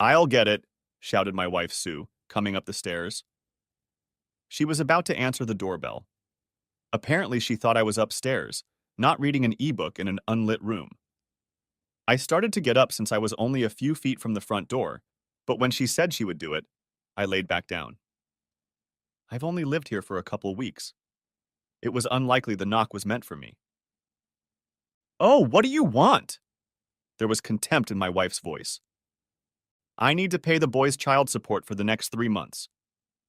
I'll get it, shouted my wife Sue, coming up the stairs. She was about to answer the doorbell. Apparently, she thought I was upstairs, not reading an ebook in an unlit room. I started to get up since I was only a few feet from the front door, but when she said she would do it, I laid back down. I've only lived here for a couple weeks. It was unlikely the knock was meant for me. Oh, what do you want? There was contempt in my wife's voice. I need to pay the boys' child support for the next 3 months.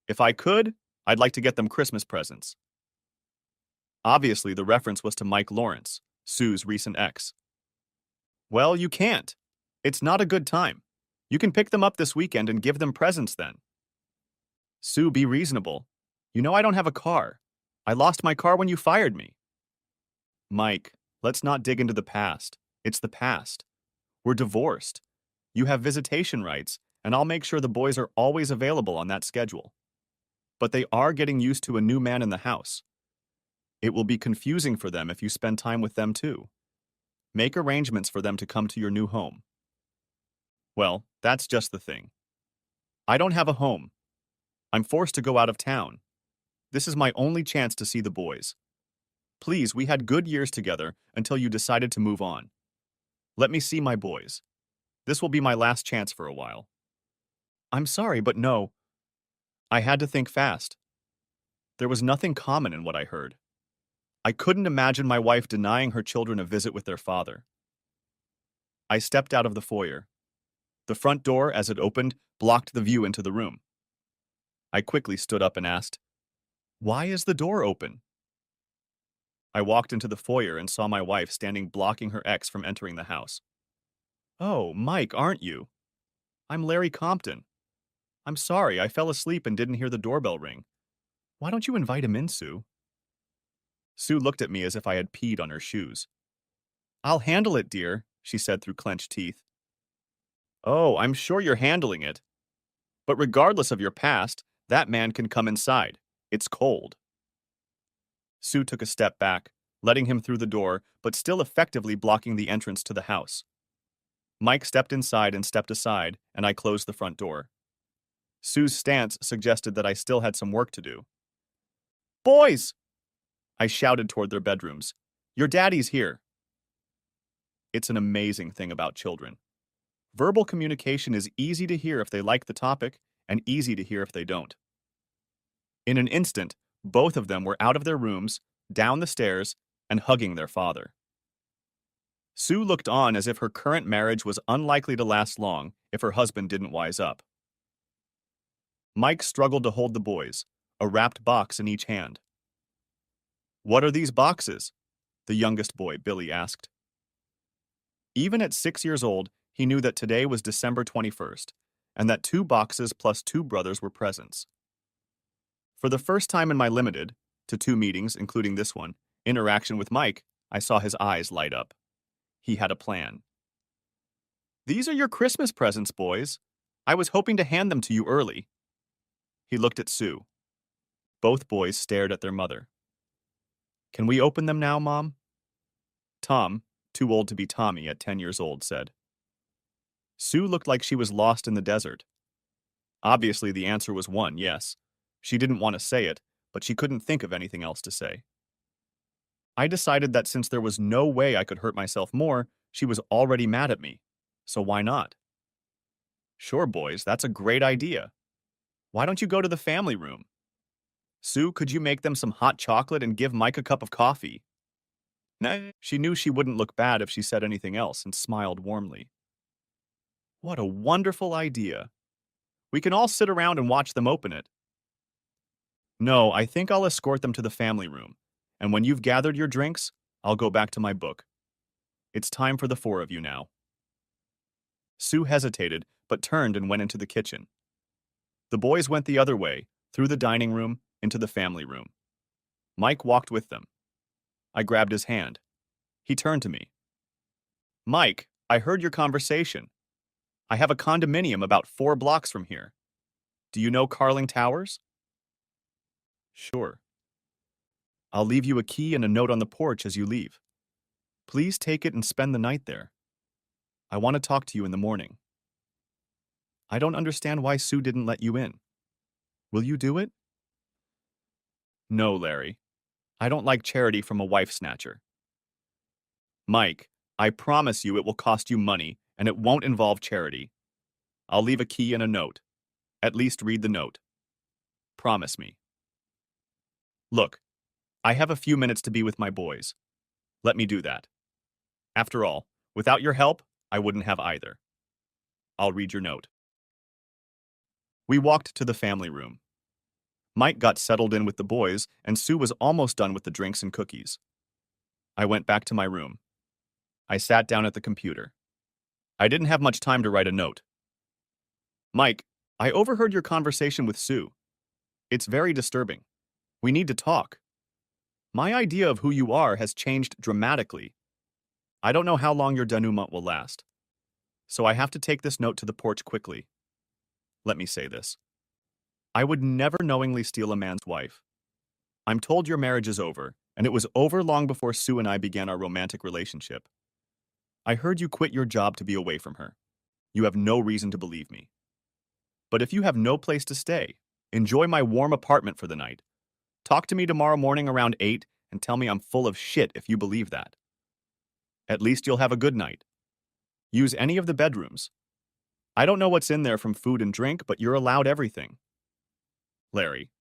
If I could, I'd like to get them Christmas presents. Obviously, the reference was to Mike Lawrence, Sue's recent ex. Well, you can't. It's not a good time. You can pick them up this weekend and give them presents then. Sue, be reasonable. You know I don't have a car. I lost my car when you fired me. Mike, let's not dig into the past. It's the past. We're divorced. You have visitation rights, and I'll make sure the boys are always available on that schedule. But they are getting used to a new man in the house. It will be confusing for them if you spend time with them too. Make arrangements for them to come to your new home. Well, that's just the thing. I don't have a home. I'm forced to go out of town. This is my only chance to see the boys. Please, we had good years together until you decided to move on. Let me see my boys. This will be my last chance for a while. I'm sorry, but no. I had to think fast. There was nothing common in what I heard. I couldn't imagine my wife denying her children a visit with their father. I stepped out of the foyer. The front door, as it opened, blocked the view into the room. I quickly stood up and asked, "Why is the door open?" I walked into the foyer and saw my wife standing blocking her ex from entering the house. "Oh, Mike, aren't you? I'm Larry Compton. I'm sorry, I fell asleep and didn't hear the doorbell ring. Why don't you invite him in, Sue?" Sue looked at me as if I had peed on her shoes. "I'll handle it, dear," she said through clenched teeth. "Oh, I'm sure you're handling it. But regardless of your past, that man can come inside. It's cold." Sue took a step back, letting him through the door, but still effectively blocking the entrance to the house. Mike stepped inside and stepped aside, and I closed the front door. Sue's stance suggested that I still had some work to do. "Boys!" I shouted toward their bedrooms. "Your daddy's here." It's an amazing thing about children. Verbal communication is easy to hear if they like the topic, and easy to hear if they don't. In an instant, both of them were out of their rooms, down the stairs, and hugging their father. Sue looked on as if her current marriage was unlikely to last long if her husband didn't wise up. Mike struggled to hold the boys, a wrapped box in each hand. "What are these boxes?" the youngest boy, Billy, asked. Even at 6 years old, he knew that today was December 21st, and that 2 boxes plus 2 brothers were presents. For the first time in my limited, to 2 meetings, including this one, interaction with Mike, I saw his eyes light up. He had a plan. "These are your Christmas presents, boys. I was hoping to hand them to you early." He looked at Sue. Both boys stared at their mother. "Can we open them now, Mom?" Tom, too old to be Tommy at 10 years old, said. Sue looked like she was lost in the desert. Obviously, the answer was one, yes. She didn't want to say it, but she couldn't think of anything else to say. I decided that since there was no way I could hurt myself more, she was already mad at me. So why not? "Sure, boys, that's a great idea. Why don't you go to the family room? Sue, could you make them some hot chocolate and give Mike a cup of coffee?" Nah. She knew she wouldn't look bad if she said anything else and smiled warmly. "What a wonderful idea. We can all sit around and watch them open it." "No, I think I'll escort them to the family room, and when you've gathered your drinks, I'll go back to my book. It's time for the 4 of you now." Sue hesitated, but turned and went into the kitchen. The boys went the other way, through the dining room, into the family room. Mike walked with them. I grabbed his hand. He turned to me. "Mike, I heard your conversation. I have a condominium about 4 blocks from here. Do you know Carling Towers?" "Sure. I'll leave you a key and a note on the porch as you leave. Please take it and spend the night there. I want to talk to you in the morning." I don't understand why Sue didn't let you in. Will you do it? No, Larry. I don't like charity from a wife snatcher. Mike, I promise you it will cost you money, and it won't involve charity. I'll leave a key and a note. At least read the note. Promise me. Look, I have a few minutes to be with my boys. Let me do that. After all, without your help, I wouldn't have either. I'll read your note. We walked to the family room. Mike got settled in with the boys, and Sue was almost done with the drinks and cookies. I went back to my room. I sat down at the computer. I didn't have much time to write a note. Mike, I overheard your conversation with Sue. It's very disturbing. We need to talk. My idea of who you are has changed dramatically. I don't know how long your denouement will last. So I have to take this note to the porch quickly. Let me say this. I would never knowingly steal a man's wife. I'm told your marriage is over, and it was over long before Sue and I began our romantic relationship. I heard you quit your job to be away from her. You have no reason to believe me. But if you have no place to stay, enjoy my warm apartment for the night. Talk to me tomorrow morning around 8 and tell me I'm full of shit if you believe that. At least you'll have a good night. Use any of the bedrooms. I don't know what's in there from food and drink, but you're allowed everything. Larry.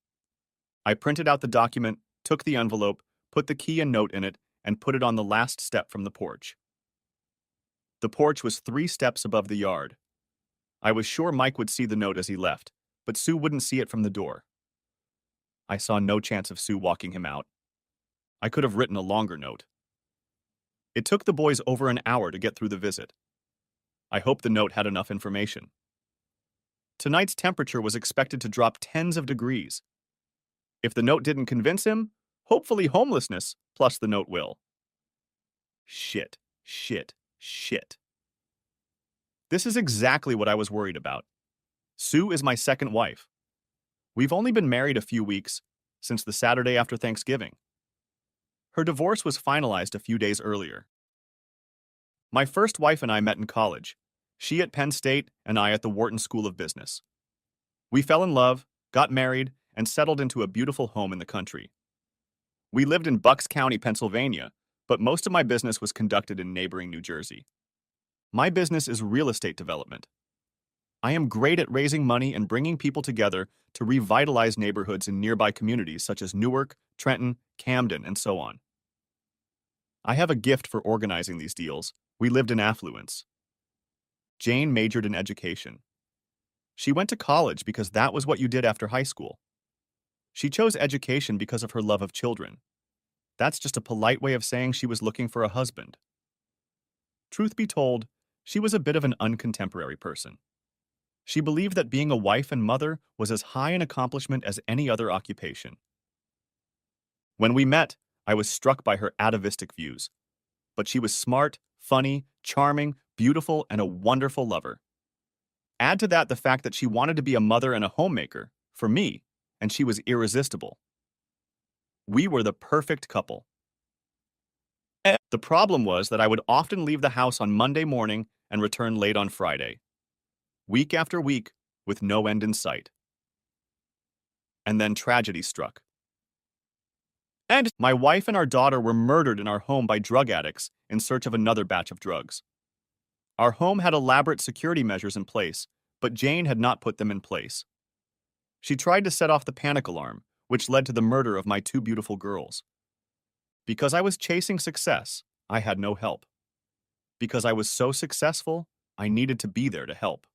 I printed out the document, took the envelope, put the key and note in it, and put it on the last step from the porch. The porch was 3 steps above the yard. I was sure Mike would see the note as he left, but Sue wouldn't see it from the door. I saw no chance of Sue walking him out. I could have written a longer note. It took the boys over an hour to get through the visit. I hope the note had enough information. Tonight's temperature was expected to drop tens of degrees. If the note didn't convince him, hopefully homelessness plus the note will. Shit, shit, shit. This is exactly what I was worried about. Sue is my second wife. We've only been married a few weeks, since the Saturday after Thanksgiving. Her divorce was finalized a few days earlier. My first wife and I met in college, she at Penn State and I at the Wharton School of Business. We fell in love, got married, and settled into a beautiful home in the country. We lived in Bucks County, Pennsylvania, but most of my business was conducted in neighboring New Jersey. My business is real estate development. I am great at raising money and bringing people together to revitalize neighborhoods in nearby communities such as Newark, Trenton, Camden, and so on. I have a gift for organizing these deals. We lived in affluence. Jane majored in education. She went to college because that was what you did after high school. She chose education because of her love of children. That's just a polite way of saying she was looking for a husband. Truth be told, she was a bit of an uncontemporary person. She believed that being a wife and mother was as high an accomplishment as any other occupation. When we met, I was struck by her atavistic views. But she was smart, funny, charming, beautiful, and a wonderful lover. Add to that the fact that she wanted to be a mother and a homemaker, for me, and she was irresistible. We were the perfect couple. The problem was that I would often leave the house on Monday morning and return late on Friday. Week after week, with no end in sight. And then tragedy struck. And my wife and our daughter were murdered in our home by drug addicts in search of another batch of drugs. Our home had elaborate security measures in place, but Jane had not put them in place. She tried to set off the panic alarm, which led to the murder of my 2 beautiful girls. Because I was chasing success, I had no help. Because I was so successful, I needed to be there to help.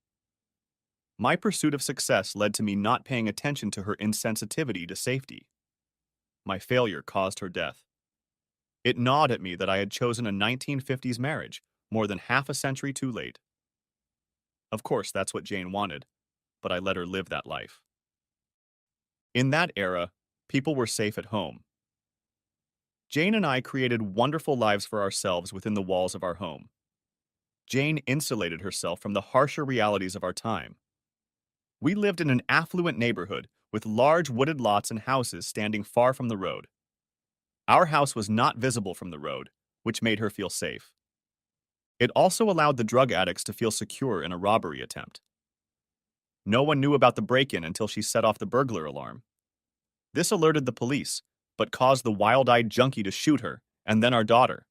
My pursuit of success led to me not paying attention to her insensitivity to safety. My failure caused her death. It gnawed at me that I had chosen a 1950s marriage, more than half a century too late. Of course, that's what Jane wanted, but I let her live that life. In that era, people were safe at home. Jane and I created wonderful lives for ourselves within the walls of our home. Jane insulated herself from the harsher realities of our time. We lived in an affluent neighborhood with large wooded lots and houses standing far from the road. Our house was not visible from the road, which made her feel safe. It also allowed the drug addicts to feel secure in a robbery attempt. No one knew about the break-in until she set off the burglar alarm. This alerted the police, but caused the wild-eyed junkie to shoot her, and then our daughter.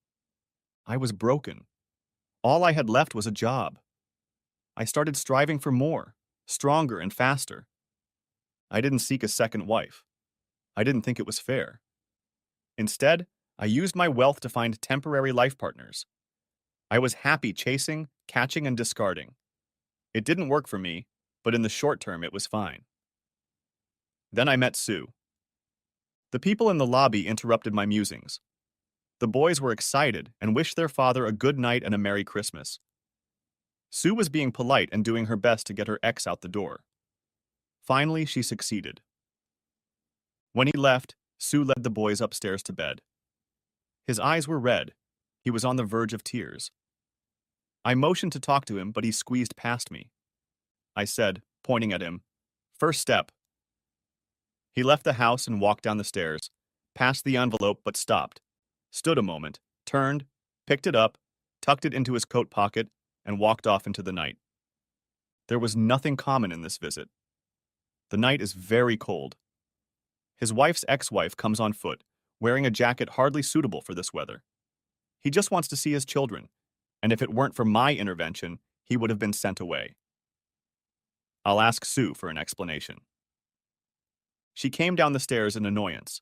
I was broken. All I had left was a job. I started striving for more, stronger and faster. I didn't seek a second wife. I didn't think it was fair. Instead, I used my wealth to find temporary life partners. I was happy chasing, catching, and discarding. It didn't work for me, but in the short term it was fine. Then I met Sue. The people in the lobby interrupted my musings. The boys were excited and wished their father a good night and a Merry Christmas. Sue was being polite and doing her best to get her ex out the door. Finally, she succeeded. When he left, Sue led the boys upstairs to bed. His eyes were red. He was on the verge of tears. I motioned to talk to him, but he squeezed past me. I said, pointing at him, "First step." He left the house and walked down the stairs, passed the envelope but stopped, stood a moment, turned, picked it up, tucked it into his coat pocket, and walked off into the night. There was nothing common in this visit. The night is very cold. His wife's ex-wife comes on foot, wearing a jacket hardly suitable for this weather. He just wants to see his children, and if it weren't for my intervention, he would have been sent away. I'll ask Sue for an explanation. She came down the stairs in annoyance.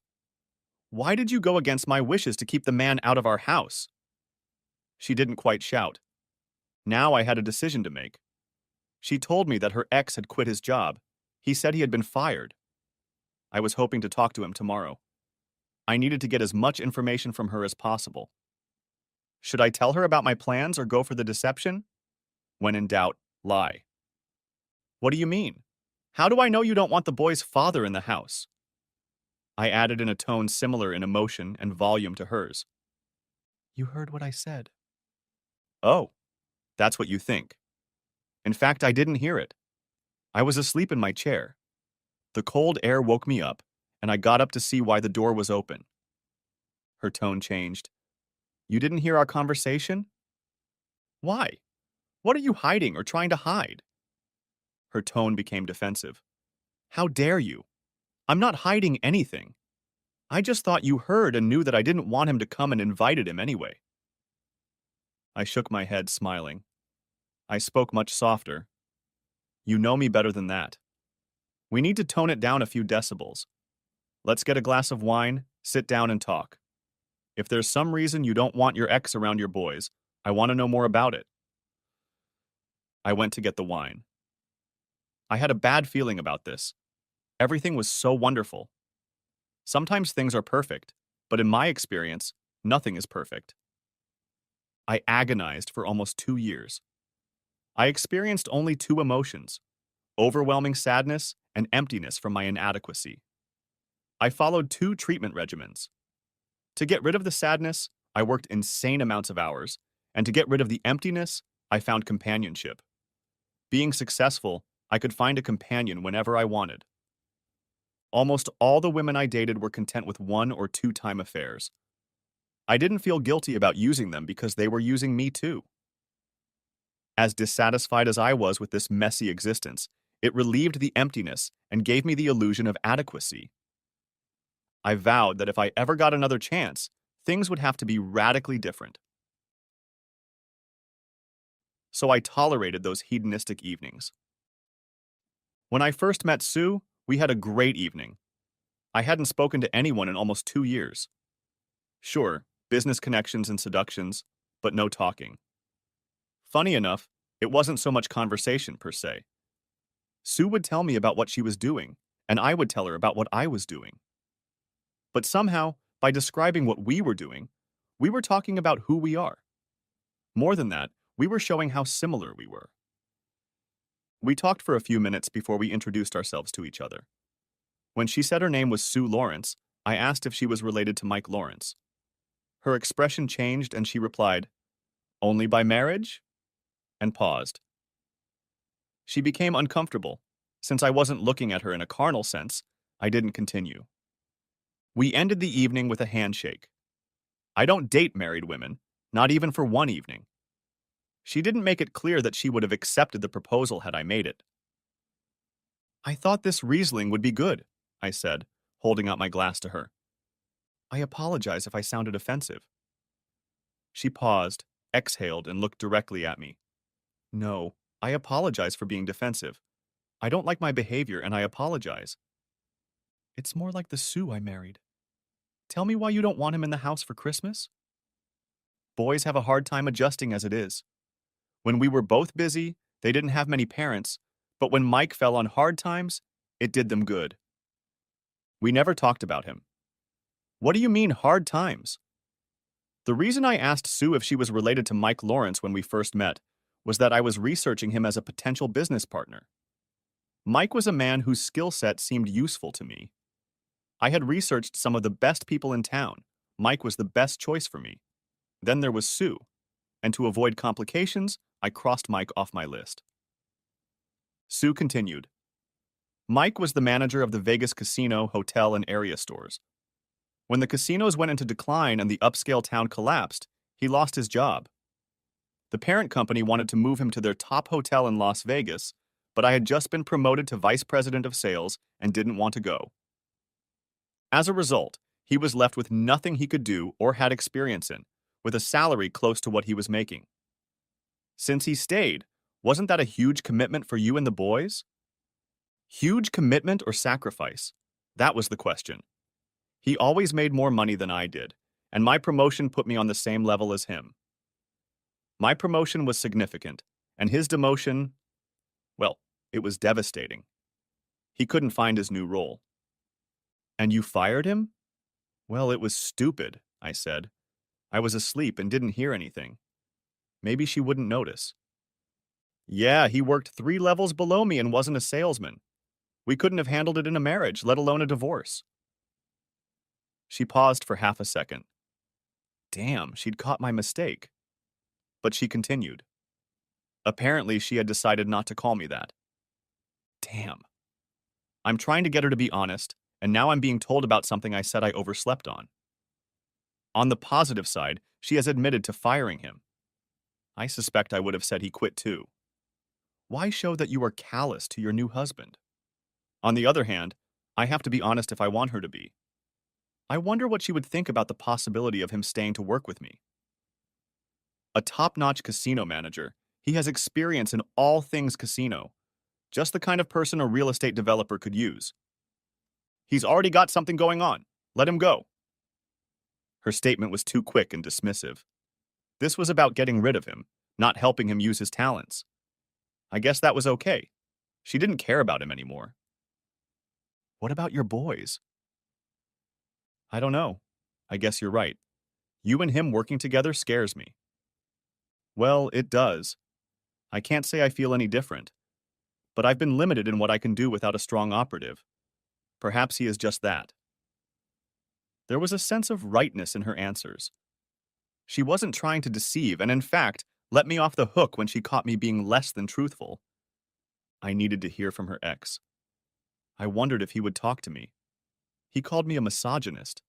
"Why did you go against my wishes to keep the man out of our house?" She didn't quite shout. Now I had a decision to make. She told me that her ex had quit his job. He said he had been fired. I was hoping to talk to him tomorrow. I needed to get as much information from her as possible. Should I tell her about my plans or go for the deception? When in doubt, lie. "What do you mean? How do I know you don't want the boy's father in the house?" I added in a tone similar in emotion and volume to hers. "You heard what I said." "Oh, that's what you think." In fact, I didn't hear it. I was asleep in my chair. The cold air woke me up, and I got up to see why the door was open. Her tone changed. "You didn't hear our conversation?" "Why? What are you hiding or trying to hide?" Her tone became defensive. "How dare you? I'm not hiding anything. I just thought you heard and knew that I didn't want him to come and invited him anyway." I shook my head, smiling. I spoke much softer. "You know me better than that. We need to tone it down a few decibels. Let's get a glass of wine, sit down and talk. If there's some reason you don't want your ex around your boys, I want to know more about it." I went to get the wine. I had a bad feeling about this. Everything was so wonderful. Sometimes things are perfect, but in my experience, nothing is perfect. I agonized for almost 2 years. I experienced only two emotions: overwhelming sadness and emptiness from my inadequacy. I followed 2 treatment regimens. To get rid of the sadness, I worked insane amounts of hours, and to get rid of the emptiness, I found companionship. Being successful, I could find a companion whenever I wanted. Almost all the women I dated were content with 1 or 2-time affairs. I didn't feel guilty about using them because they were using me too. As dissatisfied as I was with this messy existence, it relieved the emptiness and gave me the illusion of adequacy. I vowed that if I ever got another chance, things would have to be radically different. So I tolerated those hedonistic evenings. When I first met Sue, we had a great evening. I hadn't spoken to anyone in almost 2 years. Sure, business connections and seductions, but no talking. Funny enough, it wasn't so much conversation per se. Sue would tell me about what she was doing, and I would tell her about what I was doing. But somehow, by describing what we were doing, we were talking about who we are. More than that, we were showing how similar we were. We talked for a few minutes before we introduced ourselves to each other. When she said her name was Sue Lawrence, I asked if she was related to Mike Lawrence. Her expression changed and she replied, "Only by marriage?" and paused. She became uncomfortable. Since I wasn't looking at her in a carnal sense, I didn't continue. We ended the evening with a handshake. I don't date married women, not even for one evening. She didn't make it clear that she would have accepted the proposal had I made it. I thought this Riesling would be good, I said, holding out my glass to her. I apologize if I sounded offensive. She paused, exhaled, and looked directly at me. No, I apologize for being defensive. I don't like my behavior and I apologize. It's more like the Sue I married. Tell me why you don't want him in the house for Christmas? Boys have a hard time adjusting as it is. When we were both busy, they didn't have many parents, but when Mike fell on hard times, it did them good. We never talked about him. What do you mean, hard times? The reason I asked Sue if she was related to Mike Lawrence when we first met was that I was researching him as a potential business partner. Mike was a man whose skill set seemed useful to me. I had researched some of the best people in town. Mike was the best choice for me. Then there was Sue, and to avoid complications, I crossed Mike off my list. Sue continued. Mike was the manager of the Vegas casino, hotel, and area stores. When the casinos went into decline and the upscale town collapsed, he lost his job. The parent company wanted to move him to their top hotel in Las Vegas, but I had just been promoted to vice president of sales and didn't want to go. As a result, he was left with nothing he could do or had experience in, with a salary close to what he was making. Since he stayed, wasn't that a huge commitment for you and the boys? Huge commitment or sacrifice? That was the question. He always made more money than I did, and my promotion put me on the same level as him. My promotion was significant, and his demotion, well, it was devastating. He couldn't find his new role. And you fired him? Well, it was stupid, I said. I was asleep and didn't hear anything. Maybe she wouldn't notice. Yeah, he worked 3 levels below me and wasn't a salesman. We couldn't have handled it in a marriage, let alone a divorce. She paused for half a second. Damn, she'd caught my mistake. But she continued. Apparently, she had decided not to call me that. Damn. I'm trying to get her to be honest, and now I'm being told about something I said I overslept on. On the positive side, she has admitted to firing him. I suspect I would have said he quit too. Why show that you are callous to your new husband? On the other hand, I have to be honest if I want her to be. I wonder what she would think about the possibility of him staying to work with me. A top-notch casino manager, he has experience in all things casino, just the kind of person a real estate developer could use. He's already got something going on. Let him go. Her statement was too quick and dismissive. This was about getting rid of him, not helping him use his talents. I guess that was okay. She didn't care about him anymore. What about your boys? I don't know. I guess you're right. You and him working together scares me. Well, it does. I can't say I feel any different. But I've been limited in what I can do without a strong operative. Perhaps he is just that. There was a sense of rightness in her answers. She wasn't trying to deceive and, in fact, let me off the hook when she caught me being less than truthful. I needed to hear from her ex. I wondered if he would talk to me. He called me a misogynist.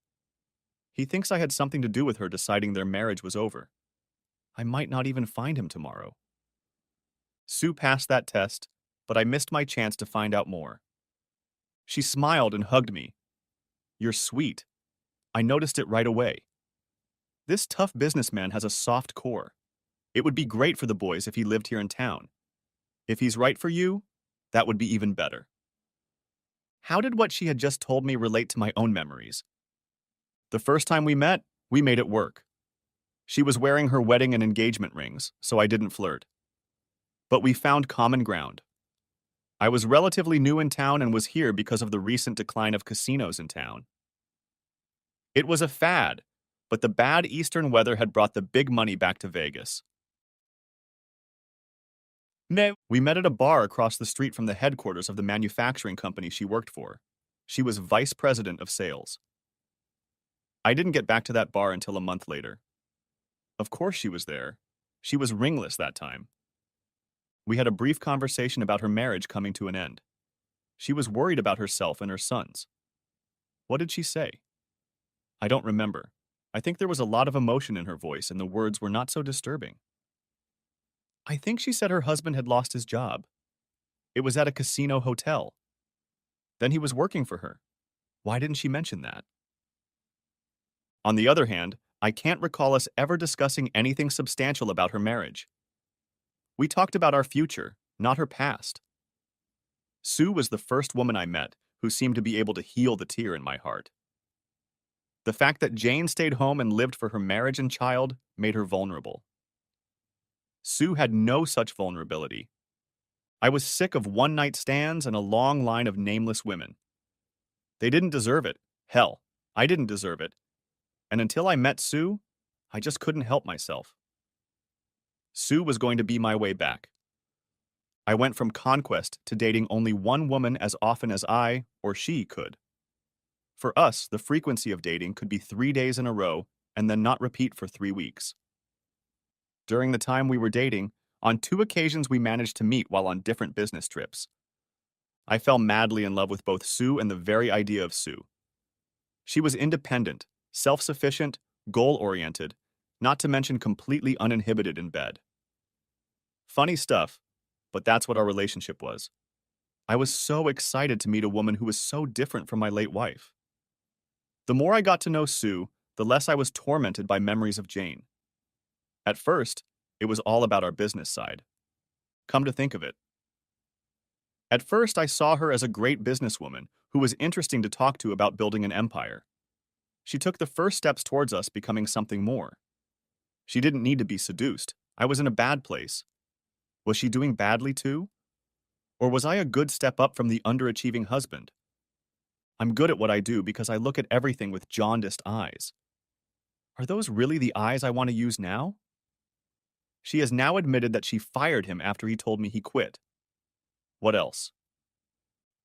He thinks I had something to do with her deciding their marriage was over. I might not even find him tomorrow. Sue passed that test, but I missed my chance to find out more. She smiled and hugged me. You're sweet. I noticed it right away. This tough businessman has a soft core. It would be great for the boys if he lived here in town. If he's right for you, that would be even better. How did what she had just told me relate to my own memories? The first time we met, we made it work. She was wearing her wedding and engagement rings, so I didn't flirt. But we found common ground. I was relatively new in town and was here because of the recent decline of casinos in town. It was a fad, but the bad eastern weather had brought the big money back to Vegas. We met at a bar across the street from the headquarters of the manufacturing company she worked for. She was vice president of sales. I didn't get back to that bar until a month later. Of course she was there. She was ringless that time. We had a brief conversation about her marriage coming to an end. She was worried about herself and her sons. What did she say? I don't remember. I think there was a lot of emotion in her voice and the words were not so disturbing. I think she said her husband had lost his job. It was at a casino hotel. Then he was working for her. Why didn't she mention that? On the other hand, I can't recall us ever discussing anything substantial about her marriage. We talked about our future, not her past. Sue was the first woman I met who seemed to be able to heal the tear in my heart. The fact that Jane stayed home and lived for her marriage and child made her vulnerable. Sue had no such vulnerability. I was sick of one-night stands and a long line of nameless women. They didn't deserve it. Hell, I didn't deserve it. And until I met Sue, I just couldn't help myself. Sue was going to be my way back. I went from conquest to dating only one woman as often as I, or she, could. For us, the frequency of dating could be 3 days in a row and then not repeat for 3 weeks. During the time we were dating, on 2 occasions we managed to meet while on different business trips. I fell madly in love with both Sue and the very idea of Sue. She was independent, self-sufficient, goal-oriented, not to mention completely uninhibited in bed. Funny stuff, but that's what our relationship was. I was so excited to meet a woman who was so different from my late wife. The more I got to know Sue, the less I was tormented by memories of Jane. At first, it was all about our business side. Come to think of it. At first, I saw her as a great businesswoman who was interesting to talk to about building an empire. She took the first steps towards us becoming something more. She didn't need to be seduced. I was in a bad place. Was she doing badly too? Or was I a good step up from the underachieving husband? I'm good at what I do because I look at everything with jaundiced eyes. Are those really the eyes I want to use now? She has now admitted that she fired him after he told me he quit. What else?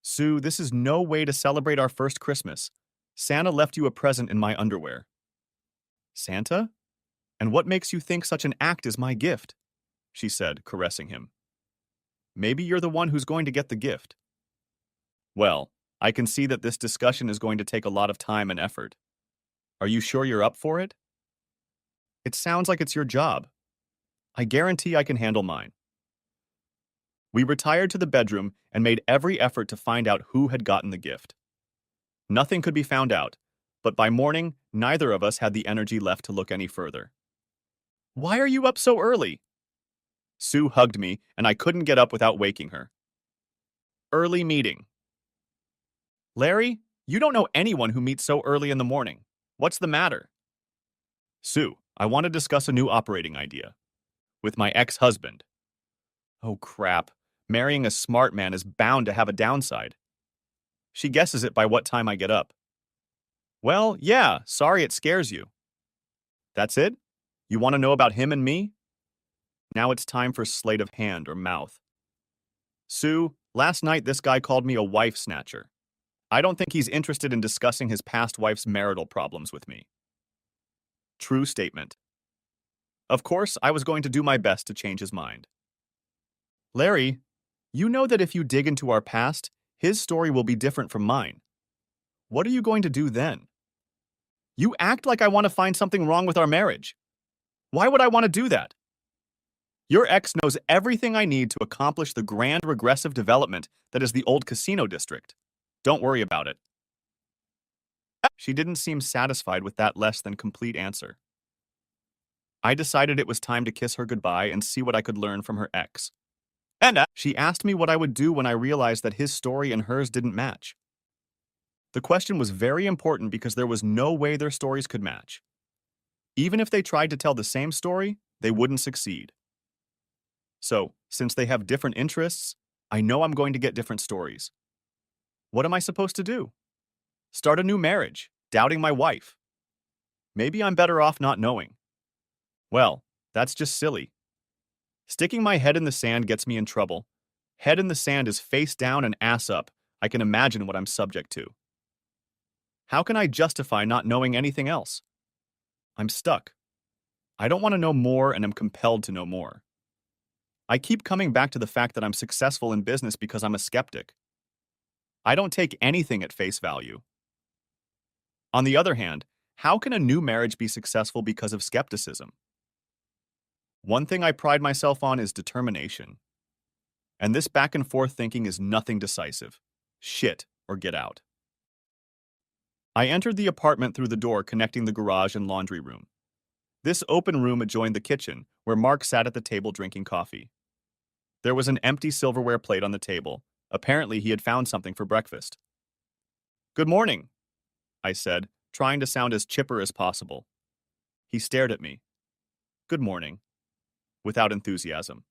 Sue, this is no way to celebrate our first Christmas. Santa left you a present in my underwear. Santa? And what makes you think such an act is my gift? She said, caressing him. Maybe you're the one who's going to get the gift. Well, I can see that this discussion is going to take a lot of time and effort. Are you sure you're up for it? It sounds like it's your job. I guarantee I can handle mine. We retired to the bedroom and made every effort to find out who had gotten the gift. Nothing could be found out, but by morning, neither of us had the energy left to look any further. Why are you up so early? Sue hugged me, and I couldn't get up without waking her. Early meeting. Larry, you don't know anyone who meets so early in the morning. What's the matter? Sue, I want to discuss a new operating idea. With my ex-husband. Oh crap, marrying a smart man is bound to have a downside. She guesses it by what time I get up. Well, yeah, sorry it scares you. That's it? You want to know about him and me? Now it's time for sleight of hand or mouth. Sue, last night this guy called me a wife snatcher. I don't think he's interested in discussing his past wife's marital problems with me. True statement. Of course, I was going to do my best to change his mind. Larry, you know that if you dig into our past, his story will be different from mine. What are you going to do then? You act like I want to find something wrong with our marriage. Why would I want to do that? Your ex knows everything I need to accomplish the grand regressive development that is the old casino district. Don't worry about it. She didn't seem satisfied with that less than complete answer. I decided it was time to kiss her goodbye and see what I could learn from her ex. And she asked me what I would do when I realized that his story and hers didn't match. The question was very important because there was no way their stories could match. Even if they tried to tell the same story, they wouldn't succeed. So, since they have different interests, I know I'm going to get different stories. What am I supposed to do? Start a new marriage, doubting my wife. Maybe I'm better off not knowing. Well, that's just silly. Sticking my head in the sand gets me in trouble. Head in the sand is face down and ass up. I can imagine what I'm subject to. How can I justify not knowing anything else? I'm stuck. I don't want to know more and am compelled to know more. I keep coming back to the fact that I'm successful in business because I'm a skeptic. I don't take anything at face value. On the other hand, how can a new marriage be successful because of skepticism? One thing I pride myself on is determination. And this back and forth thinking is nothing decisive. Shit, or get out. I entered the apartment through the door connecting the garage and laundry room. This open room adjoined the kitchen, where Mark sat at the table drinking coffee. There was an empty silverware plate on the table. Apparently, he had found something for breakfast. "Good morning," I said, trying to sound as chipper as possible. He stared at me. "Good morning," without enthusiasm.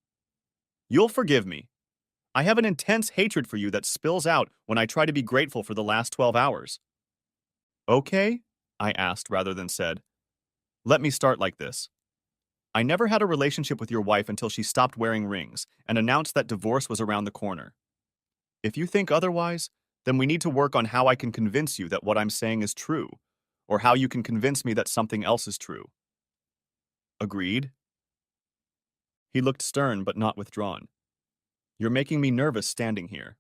"You'll forgive me. I have an intense hatred for you that spills out when I try to be grateful for the last 12 hours. Okay?" I asked rather than said. "Let me start like this. I never had a relationship with your wife until she stopped wearing rings and announced that divorce was around the corner. If you think otherwise, then we need to work on how I can convince you that what I'm saying is true, or how you can convince me that something else is true. Agreed?" He looked stern but not withdrawn. "You're making me nervous standing here.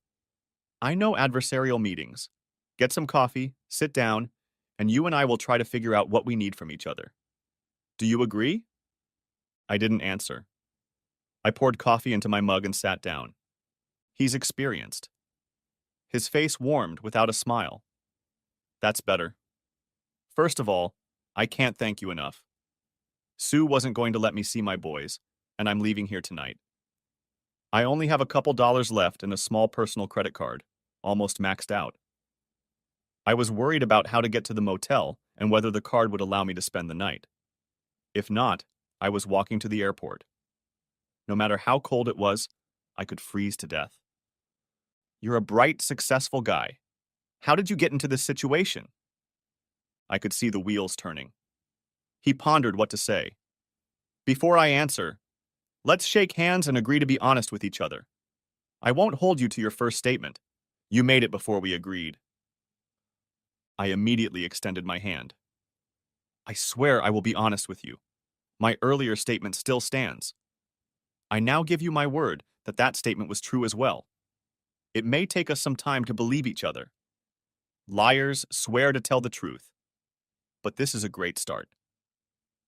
I know adversarial meetings. Get some coffee, sit down, and you and I will try to figure out what we need from each other. Do you agree?" I didn't answer. I poured coffee into my mug and sat down. He's experienced. His face warmed without a smile. "That's better. First of all, I can't thank you enough. Sue wasn't going to let me see my boys, and I'm leaving here tonight. I only have a couple dollars left and a small personal credit card, almost maxed out. I was worried about how to get to the motel and whether the card would allow me to spend the night. If not, I was walking to the airport. No matter how cold it was, I could freeze to death. You're a bright, successful guy. How did you get into this situation?" I could see the wheels turning. He pondered what to say. "Before I answer, let's shake hands and agree to be honest with each other. I won't hold you to your first statement. You made it before we agreed." I immediately extended my hand. "I swear I will be honest with you. My earlier statement still stands. I now give you my word that that statement was true as well. It may take us some time to believe each other. Liars swear to tell the truth. But this is a great start.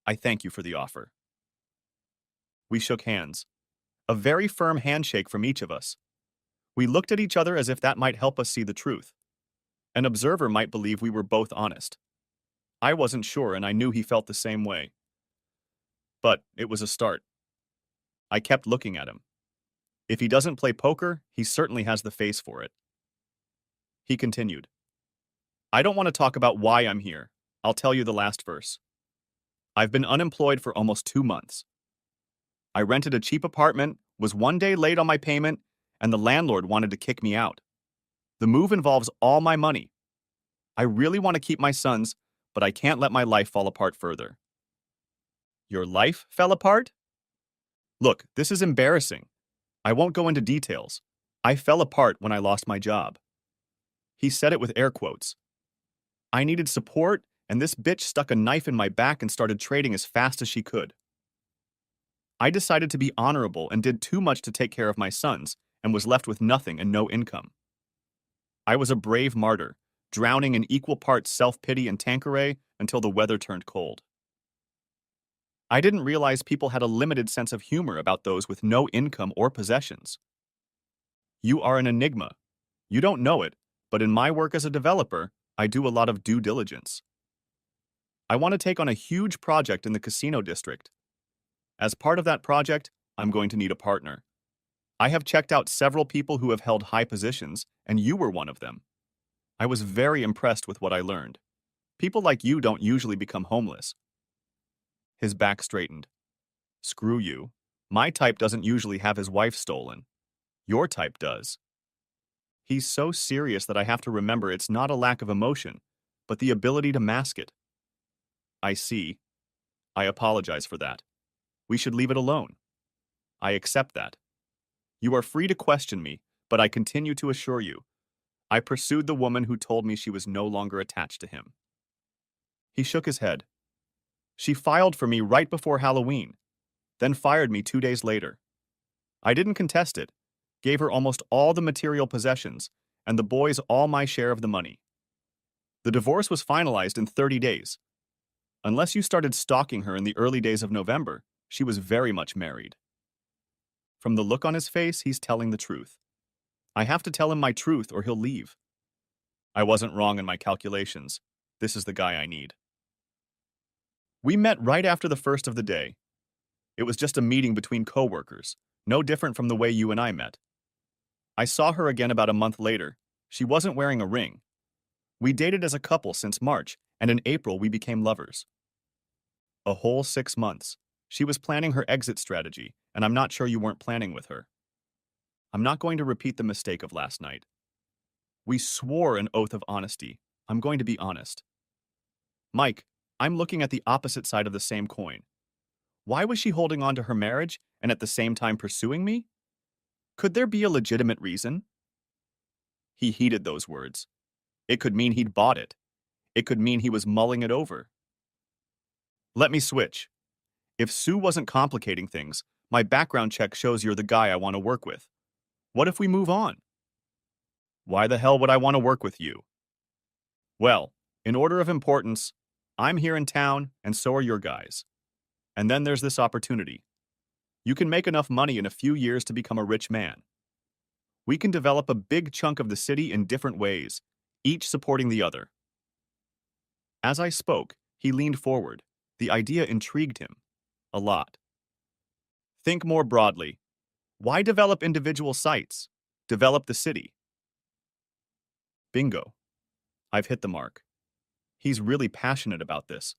I thank you for the offer." We shook hands. A very firm handshake from each of us. We looked at each other as if that might help us see the truth. An observer might believe we were both honest. I wasn't sure, and I knew he felt the same way. But it was a start. I kept looking at him. If he doesn't play poker, he certainly has the face for it. He continued. "I don't want to talk about why I'm here. I'll tell you the last verse. I've been unemployed for almost 2 months. I rented a cheap apartment, was 1 day late on my payment, and the landlord wanted to kick me out. The move involves all my money. I really want to keep my sons, but I can't let my life fall apart further." "Your life fell apart?" "Look, this is embarrassing. I won't go into details. I fell apart when I lost my job." He said it with air quotes. I needed support, and this bitch stuck a knife in my back and started trading as fast as she could. I decided to be honorable and did too much to take care of my sons, and was left with nothing and no income. I was a brave martyr, drowning in equal parts self-pity and Tanqueray until the weather turned cold. I didn't realize people had a limited sense of humor about those with no income or possessions. You are an enigma. You don't know it, but in my work as a developer, I do a lot of due diligence. I want to take on a huge project in the casino district. As part of that project, I'm going to need a partner. I have checked out several people who have held high positions, and you were one of them. I was very impressed with what I learned. People like you don't usually become homeless." His back straightened. "Screw you. My type doesn't usually have his wife stolen. Your type does." He's so serious that I have to remember it's not a lack of emotion, but the ability to mask it. "I see. I apologize for that. We should leave it alone. I accept that. You are free to question me, but I continue to assure you, I pursued the woman who told me she was no longer attached to him." He shook his head. "She filed for me right before Halloween, then fired me 2 days later. I didn't contest it, gave her almost all the material possessions, and the boys all my share of the money. The divorce was finalized in 30 days. Unless you started stalking her in the early days of November, she was very much married." From the look on his face, he's telling the truth. I have to tell him my truth or he'll leave. I wasn't wrong in my calculations. This is the guy I need. We met right after the first of the day. It was just a meeting between coworkers, no different from the way you and I met. I saw her again about a month later. She wasn't wearing a ring. We dated as a couple since March, and in April we became lovers. A whole 6 months. She was planning her exit strategy, and I'm not sure you weren't planning with her. I'm not going to repeat the mistake of last night. We swore an oath of honesty. I'm going to be honest. Mike, I'm looking at the opposite side of the same coin. Why was she holding on to her marriage and at the same time pursuing me? Could there be a legitimate reason? He heeded those words. It could mean he'd bought it. It could mean he was mulling it over. Let me switch. If Sue wasn't complicating things, my background check shows you're the guy I want to work with. What if we move on? Why the hell would I want to work with you? Well, in order of importance, I'm here in town, and so are your guys. And then there's this opportunity. You can make enough money in a few years to become a rich man. We can develop a big chunk of the city in different ways, each supporting the other. As I spoke, he leaned forward. The idea intrigued him. A lot. Think more broadly. Why develop individual sites? Develop the city. Bingo. I've hit the mark. He's really passionate about this.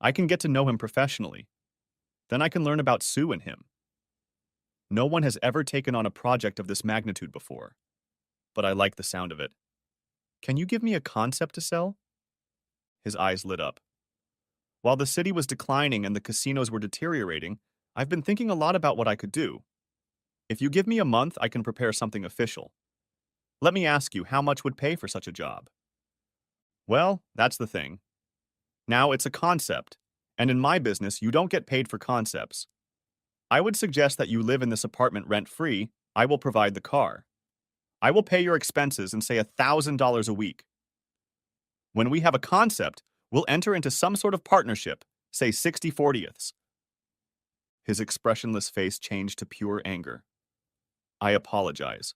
I can get to know him professionally. Then I can learn about Sue and him. No one has ever taken on a project of this magnitude before, but I like the sound of it. Can you give me a concept to sell? His eyes lit up. While the city was declining and the casinos were deteriorating, I've been thinking a lot about what I could do. If you give me a month, I can prepare something official. Let me ask you, how much would pay for such a job? Well, that's the thing. Now it's a concept, and in my business, you don't get paid for concepts. I would suggest that you live in this apartment rent-free. I will provide the car. I will pay your expenses and say $1,000 a week. When we have a concept, we'll enter into some sort of partnership, say 60/40ths. His expressionless face changed to pure anger. I apologize.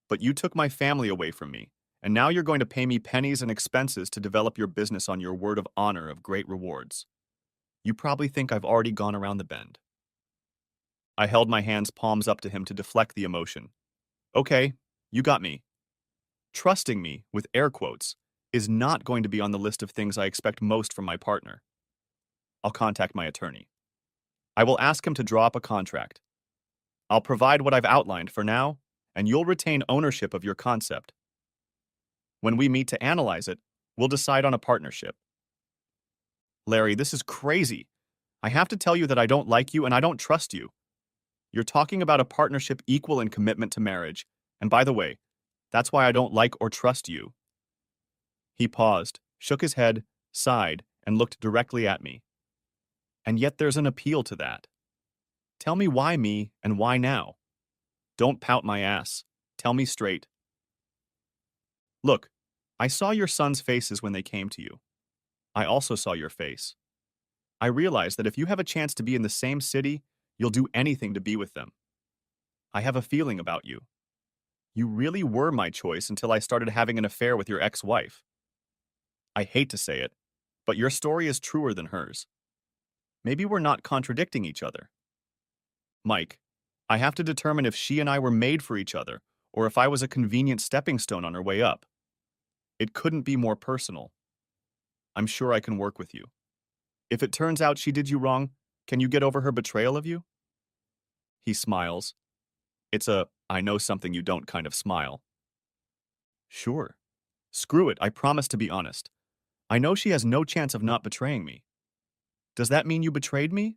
But you took my family away from me, and now you're going to pay me pennies and expenses to develop your business on your word of honor of great rewards. You probably think I've already gone around the bend. I held my hands palms up to him to deflect the emotion. Okay, you got me. Trusting me, with air quotes, is not going to be on the list of things I expect most from my partner. I'll contact my attorney. I will ask him to draw up a contract. I'll provide what I've outlined for now, and you'll retain ownership of your concept. When we meet to analyze it, we'll decide on a partnership. Larry, this is crazy. I have to tell you that I don't like you and I don't trust you. You're talking about a partnership equal in commitment to marriage, and by the way, that's why I don't like or trust you. He paused, shook his head, sighed, and looked directly at me. And yet there's an appeal to that. Tell me why me and why now? Don't pout my ass. Tell me straight. Look, I saw your sons' faces when they came to you. I also saw your face. I realize that if you have a chance to be in the same city, you'll do anything to be with them. I have a feeling about you. You really were my choice until I started having an affair with your ex-wife. I hate to say it, but your story is truer than hers. Maybe we're not contradicting each other. Mike, I have to determine if she and I were made for each other, or if I was a convenient stepping stone on her way up. It couldn't be more personal. I'm sure I can work with you. If it turns out she did you wrong, can you get over her betrayal of you? He smiles. It's a, I know something you don't kind of smile. Sure. Screw it, I promise to be honest. I know she has no chance of not betraying me. Does that mean you betrayed me?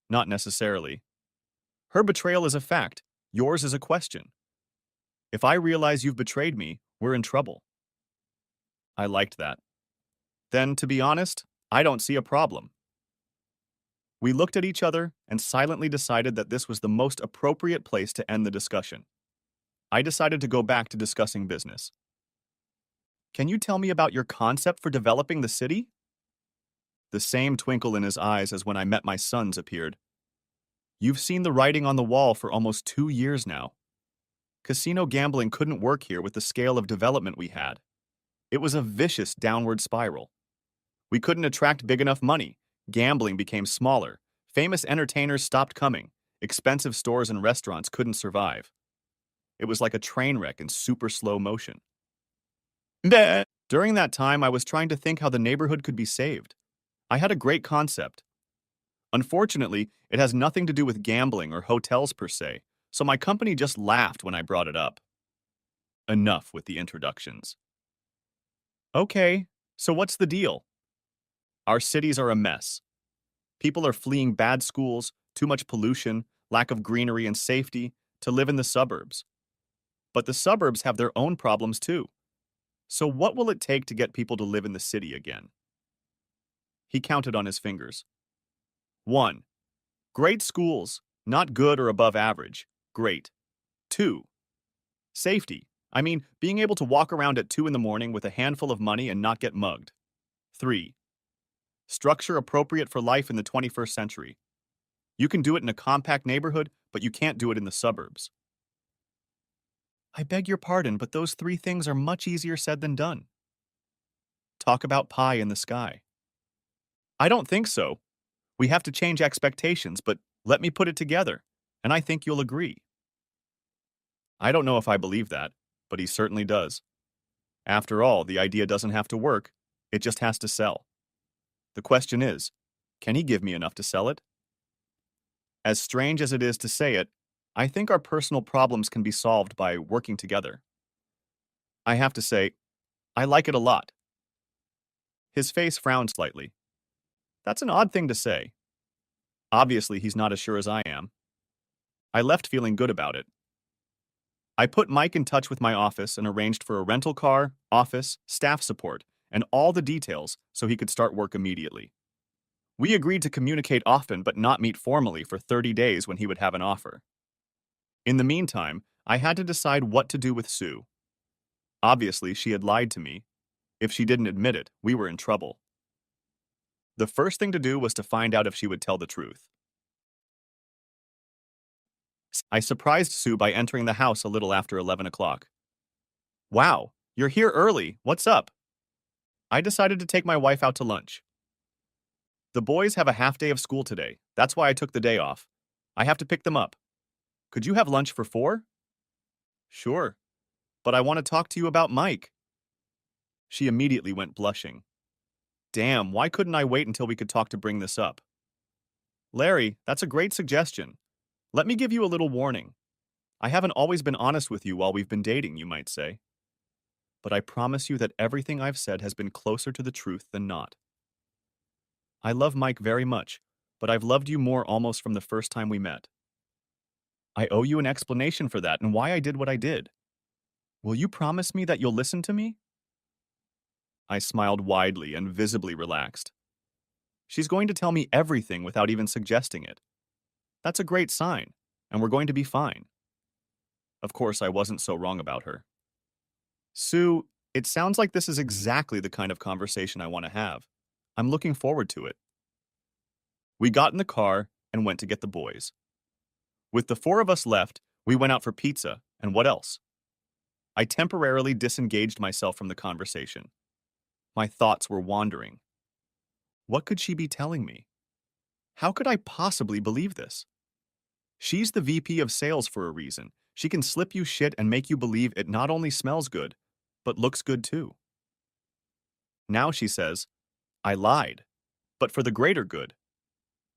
Not necessarily. Her betrayal is a fact. Yours is a question. If I realize you've betrayed me, we're in trouble. I liked that. Then, to be honest, I don't see a problem. We looked at each other and silently decided that this was the most appropriate place to end the discussion. I decided to go back to discussing business. Can you tell me about your concept for developing the city? The same twinkle in his eyes as when I met my sons appeared. You've seen the writing on the wall for almost 2 years now. Casino gambling couldn't work here with the scale of development we had. It was a vicious downward spiral. We couldn't attract big enough money. Gambling became smaller. Famous entertainers stopped coming. Expensive stores and restaurants couldn't survive. It was like a train wreck in super slow motion. Bleh. During that time, I was trying to think how the neighborhood could be saved. I had a great concept. Unfortunately, it has nothing to do with gambling or hotels per se, so my company just laughed when I brought it up. Enough with the introductions. Okay, so what's the deal? Our cities are a mess. People are fleeing bad schools, too much pollution, lack of greenery and safety to live in the suburbs. But the suburbs have their own problems too. So what will it take to get people to live in the city again? He counted on his fingers. 1. Great schools, not good or above average. Great. 2. Safety. I mean, being able to walk around at 2 in the morning with a handful of money and not get mugged. 3. Structure appropriate for life in the 21st century. You can do it in a compact neighborhood, but you can't do it in the suburbs. I beg your pardon, but those 3 things are much easier said than done. Talk about pie in the sky. I don't think so. We have to change expectations, but let me put it together, and I think you'll agree. I don't know if I believe that, but he certainly does. After all, the idea doesn't have to work, it just has to sell. The question is, can he give me enough to sell it? As strange as it is to say it, I think our personal problems can be solved by working together. I have to say, I like it a lot. His face frowned slightly. That's an odd thing to say. Obviously, he's not as sure as I am. I left feeling good about it. I put Mike in touch with my office and arranged for a rental car, office, staff support, and all the details so he could start work immediately. We agreed to communicate often but not meet formally for 30 days when he would have an offer. In the meantime, I had to decide what to do with Sue. Obviously, she had lied to me. If she didn't admit it, we were in trouble. The first thing to do was to find out if she would tell the truth. I surprised Sue by entering the house a little after 11 o'clock. Wow, you're here early. What's up? I decided to take my wife out to lunch. The boys have a half day of school today. That's why I took the day off. I have to pick them up. Could you have lunch for 4? Sure, but I want to talk to you about Mike. She immediately went blushing. Damn, why couldn't I wait until we could talk to bring this up? Larry, that's a great suggestion. Let me give you a little warning. I haven't always been honest with you while we've been dating, you might say. But I promise you that everything I've said has been closer to the truth than not. I love Mike very much, but I've loved you more almost from the first time we met. I owe you an explanation for that and why I did what I did. Will you promise me that you'll listen to me? I smiled widely and visibly relaxed. She's going to tell me everything without even suggesting it. That's a great sign, and we're going to be fine. Of course, I wasn't so wrong about her. Sue, it sounds like this is exactly the kind of conversation I want to have. I'm looking forward to it. We got in the car and went to get the boys. With the 4 of us left, we went out for pizza, and what else? I temporarily disengaged myself from the conversation. My thoughts were wandering. What could she be telling me? How could I possibly believe this? She's the VP of sales for a reason. She can slip you shit and make you believe it not only smells good, but looks good too. Now she says, I lied, but for the greater good.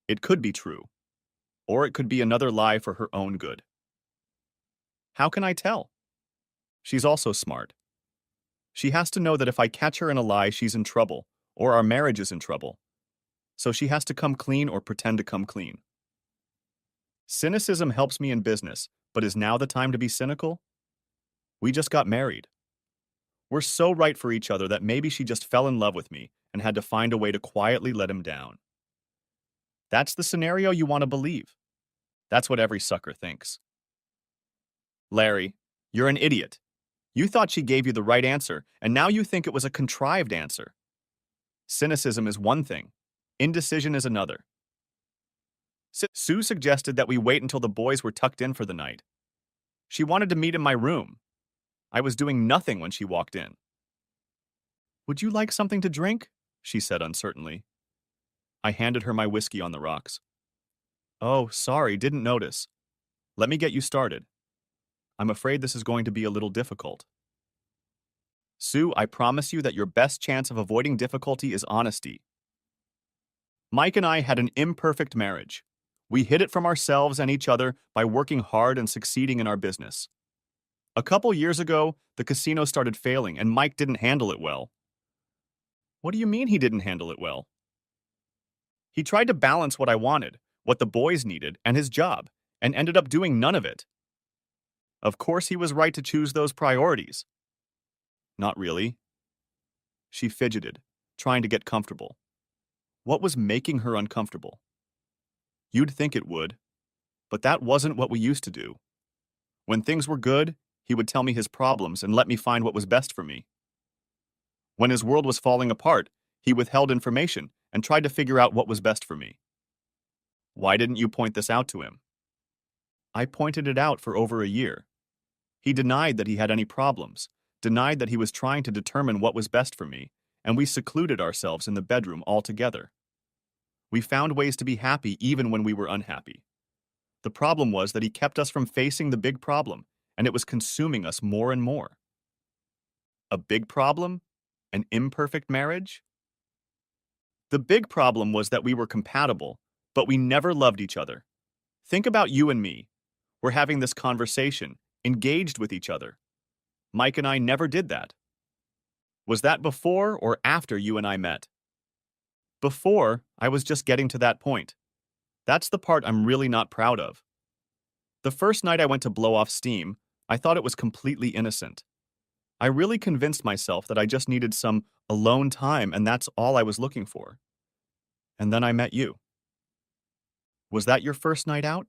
It could be true, or it could be another lie for her own good. How can I tell? She's also smart. She has to know that if I catch her in a lie, she's in trouble, or our marriage is in trouble. So she has to come clean or pretend to come clean. Cynicism helps me in business, but is now the time to be cynical? We just got married. We're so right for each other that maybe she just fell in love with me and had to find a way to quietly let him down. That's the scenario you want to believe. That's what every sucker thinks. Larry, you're an idiot. You thought she gave you the right answer, and now you think it was a contrived answer. Cynicism is one thing. Indecision is another. Sue suggested that we wait until the boys were tucked in for the night. She wanted to meet in my room. I was doing nothing when she walked in. Would you like something to drink? She said uncertainly. I handed her my whiskey on the rocks. Oh, sorry, didn't notice. Let me get you started. I'm afraid this is going to be a little difficult. Sue, I promise you that your best chance of avoiding difficulty is honesty. Mike and I had an imperfect marriage. We hid it from ourselves and each other by working hard and succeeding in our business. A couple years ago, the casino started failing and Mike didn't handle it well. What do you mean he didn't handle it well? He tried to balance what I wanted, what the boys needed, and his job, and ended up doing none of it. Of course, he was right to choose those priorities. Not really. She fidgeted, trying to get comfortable. What was making her uncomfortable? You'd think it would, but that wasn't what we used to do. When things were good, he would tell me his problems and let me find what was best for me. When his world was falling apart, he withheld information and tried to figure out what was best for me. Why didn't you point this out to him? I pointed it out for over a year. He denied that he had any problems, denied that he was trying to determine what was best for me, and we secluded ourselves in the bedroom altogether. We found ways to be happy even when we were unhappy. The problem was that he kept us from facing the big problem, and it was consuming us more and more. A big problem? An imperfect marriage? The big problem was that we were compatible, but we never loved each other. Think about you and me. We're having this conversation, engaged with each other. Mike and I never did that. Was that before or after you and I met? Before, I was just getting to that point. That's the part I'm really not proud of. The first night I went to blow off steam, I thought it was completely innocent. I really convinced myself that I just needed some alone time and that's all I was looking for. And then I met you. Was that your first night out?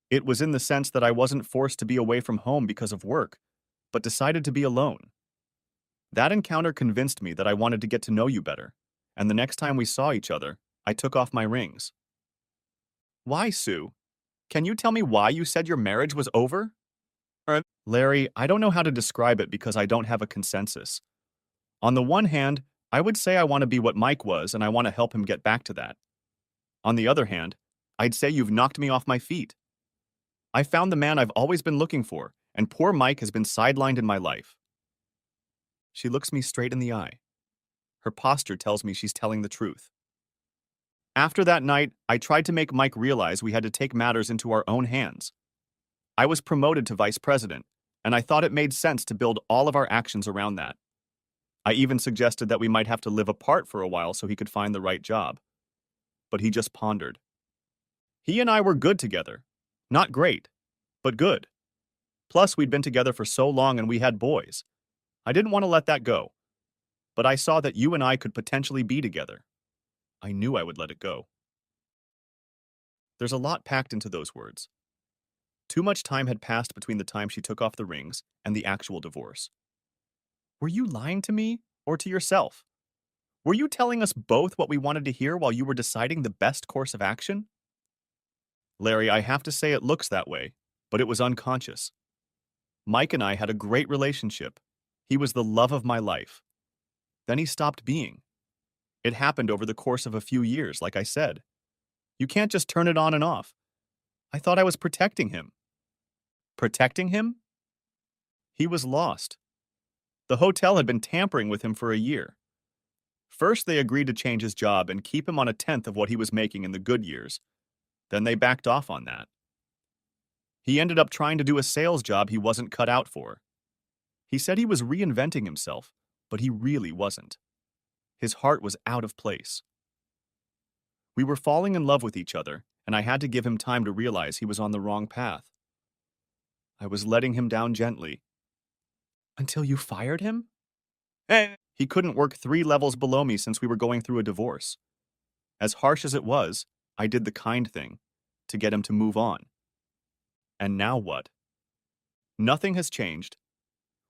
It was in the sense that I wasn't forced to be away from home because of work, but decided to be alone. That encounter convinced me that I wanted to get to know you better, and the next time we saw each other, I took off my rings. Why, Sue? Can you tell me why you said your marriage was over? Larry, I don't know how to describe it because I don't have a consensus. On the one hand, I would say I want to be what Mike was and I want to help him get back to that. On the other hand, I'd say you've knocked me off my feet. I found the man I've always been looking for, and poor Mike has been sidelined in my life. She looks me straight in the eye. Her posture tells me she's telling the truth. After that night, I tried to make Mike realize we had to take matters into our own hands. I was promoted to vice president, and I thought it made sense to build all of our actions around that. I even suggested that we might have to live apart for a while so he could find the right job. But he just pondered. He and I were good together. Not great, but good. Plus, we'd been together for so long and we had boys. I didn't want to let that go. But I saw that you and I could potentially be together. I knew I would let it go. There's a lot packed into those words. Too much time had passed between the time she took off the rings and the actual divorce. Were you lying to me or to yourself? Were you telling us both what we wanted to hear while you were deciding the best course of action? Larry, I have to say it looks that way, but it was unconscious. Mike and I had a great relationship. He was the love of my life. Then he stopped being. It happened over the course of a few years, like I said. You can't just turn it on and off. I thought I was protecting him. Protecting him? He was lost. The hotel had been tampering with him for a year. First, they agreed to change his job and keep him on a tenth of what he was making in the good years. Then they backed off on that. He ended up trying to do a sales job he wasn't cut out for. He said he was reinventing himself, but he really wasn't. His heart was out of place. We were falling in love with each other, and I had to give him time to realize he was on the wrong path. I was letting him down gently. Until you fired him? He couldn't work 3 levels below me since we were going through a divorce. As harsh as it was, I did the kind thing, to get him to move on. And now what? Nothing has changed.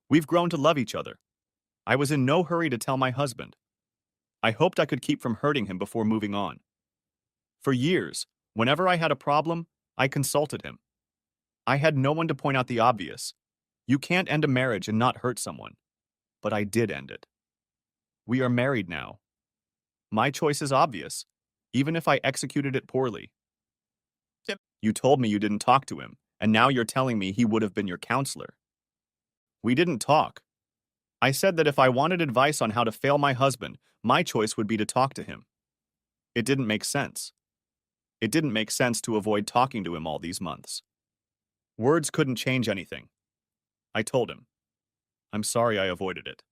We've grown to love each other. I was in no hurry to tell my husband. I hoped I could keep from hurting him before moving on. For years, whenever I had a problem, I consulted him. I had no one to point out the obvious. You can't end a marriage and not hurt someone. But I did end it. We are married now. My choice is obvious, even if I executed it poorly. You told me you didn't talk to him, and now you're telling me he would have been your counselor. We didn't talk. I said that if I wanted advice on how to fail my husband, my choice would be to talk to him. It didn't make sense. It didn't make sense to avoid talking to him all these months. Words couldn't change anything. I told him. I'm sorry I avoided it.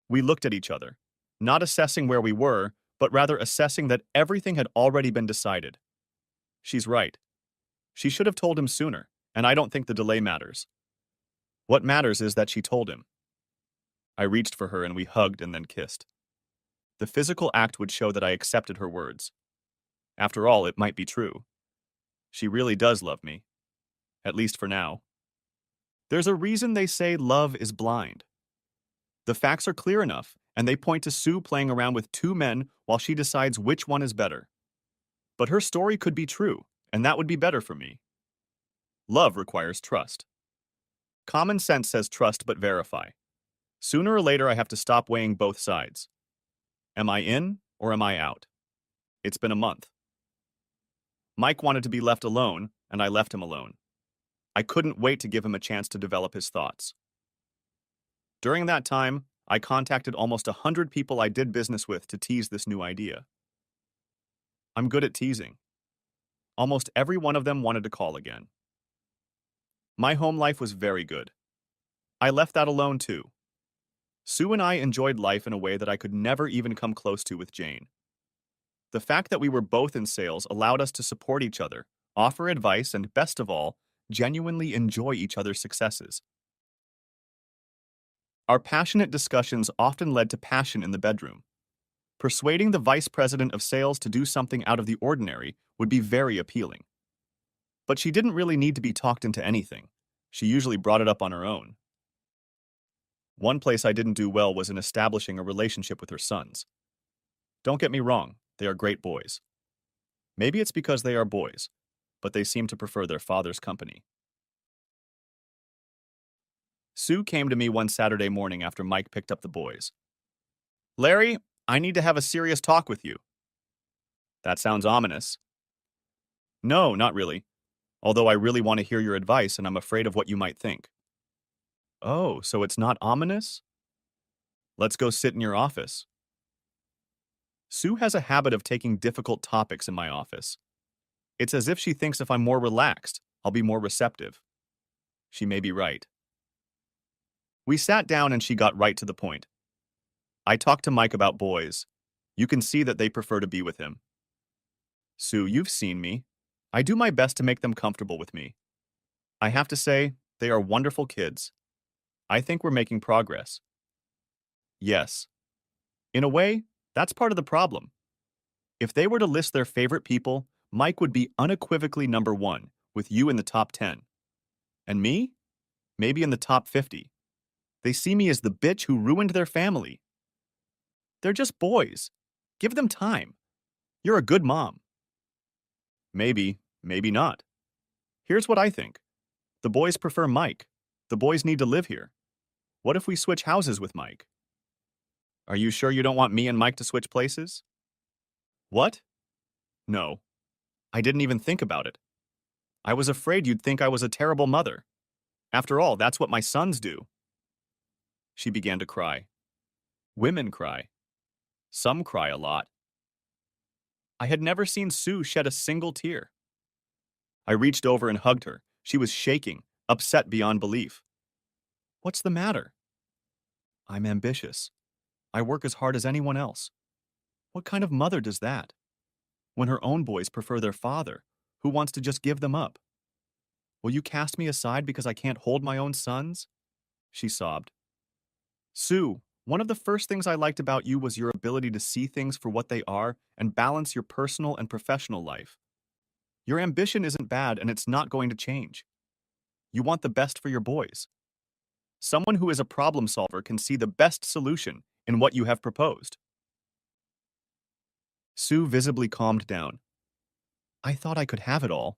We looked at each other, not assessing where we were, but rather assessing that everything had already been decided. She's right. She should have told him sooner, and I don't think the delay matters. What matters is that she told him. I reached for her and we hugged and then kissed. The physical act would show that I accepted her words. After all, it might be true. She really does love me. At least for now. There's a reason they say love is blind. The facts are clear enough, and they point to Sue playing around with two men while she decides which one is better. But her story could be true, and that would be better for me. Love requires trust. Common sense says trust but verify. Sooner or later, I have to stop weighing both sides. Am I in or am I out? It's been a month. Mike wanted to be left alone, and I left him alone. I couldn't wait to give him a chance to develop his thoughts. During that time, I contacted almost 100 people I did business with to tease this new idea. I'm good at teasing. Almost every one of them wanted to call again. My home life was very good. I left that alone too. Sue and I enjoyed life in a way that I could never even come close to with Jane. The fact that we were both in sales allowed us to support each other, offer advice, and best of all, genuinely enjoy each other's successes. Our passionate discussions often led to passion in the bedroom. Persuading the vice president of sales to do something out of the ordinary would be very appealing. But she didn't really need to be talked into anything. She usually brought it up on her own. One place I didn't do well was in establishing a relationship with her sons. Don't get me wrong, they are great boys. Maybe it's because they are boys, but they seem to prefer their father's company. Sue came to me one Saturday morning after Mike picked up the boys. Larry, I need to have a serious talk with you. That sounds ominous. No, not really. Although I really want to hear your advice and I'm afraid of what you might think. Oh, so it's not ominous? Let's go sit in your office. Sue has a habit of taking difficult topics in my office. It's as if she thinks if I'm more relaxed, I'll be more receptive. She may be right. We sat down and she got right to the point. I talked to Mike about boys. You can see that they prefer to be with him. Sue, you've seen me. I do my best to make them comfortable with me. I have to say, they are wonderful kids. I think we're making progress. Yes. In a way, that's part of the problem. If they were to list their favorite people, Mike would be unequivocally number 1, with you in the top 10. And me? Maybe in the top 50. They see me as the bitch who ruined their family. They're just boys. Give them time. You're a good mom. Maybe, maybe not. Here's what I think. The boys prefer Mike. The boys need to live here. What if we switch houses with Mike? Are you sure you don't want me and Mike to switch places? What? No. I didn't even think about it. I was afraid you'd think I was a terrible mother. After all, that's what my sons do. She began to cry. Women cry. Some cry a lot. I had never seen Sue shed a single tear. I reached over and hugged her. She was shaking, upset beyond belief. What's the matter? I'm ambitious. I work as hard as anyone else. What kind of mother does that? When her own boys prefer their father, who wants to just give them up. Will you cast me aside because I can't hold my own sons? She sobbed. Sue, one of the first things I liked about you was your ability to see things for what they are and balance your personal and professional life. Your ambition isn't bad and it's not going to change. You want the best for your boys. Someone who is a problem solver can see the best solution in what you have proposed. Sue visibly calmed down. I thought I could have it all.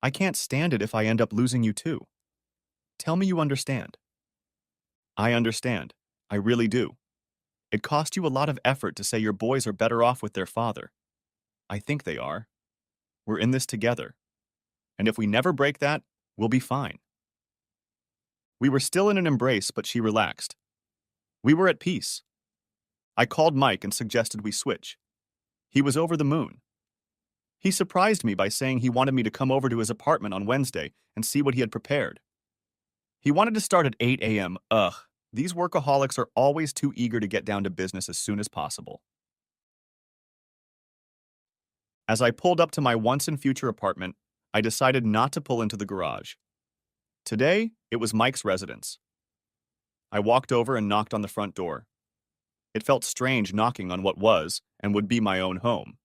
I can't stand it if I end up losing you too. Tell me you understand. I understand. I really do. It cost you a lot of effort to say your boys are better off with their father. I think they are. We're in this together. And if we never break that, we'll be fine. We were still in an embrace, but she relaxed. We were at peace. I called Mike and suggested we switch. He was over the moon. He surprised me by saying he wanted me to come over to his apartment on Wednesday and see what he had prepared. He wanted to start at 8 a.m. Ugh, these workaholics are always too eager to get down to business as soon as possible. As I pulled up to my once-and-future apartment, I decided not to pull into the garage. Today, it was Mike's residence. I walked over and knocked on the front door. It felt strange knocking on what was and would be my own home.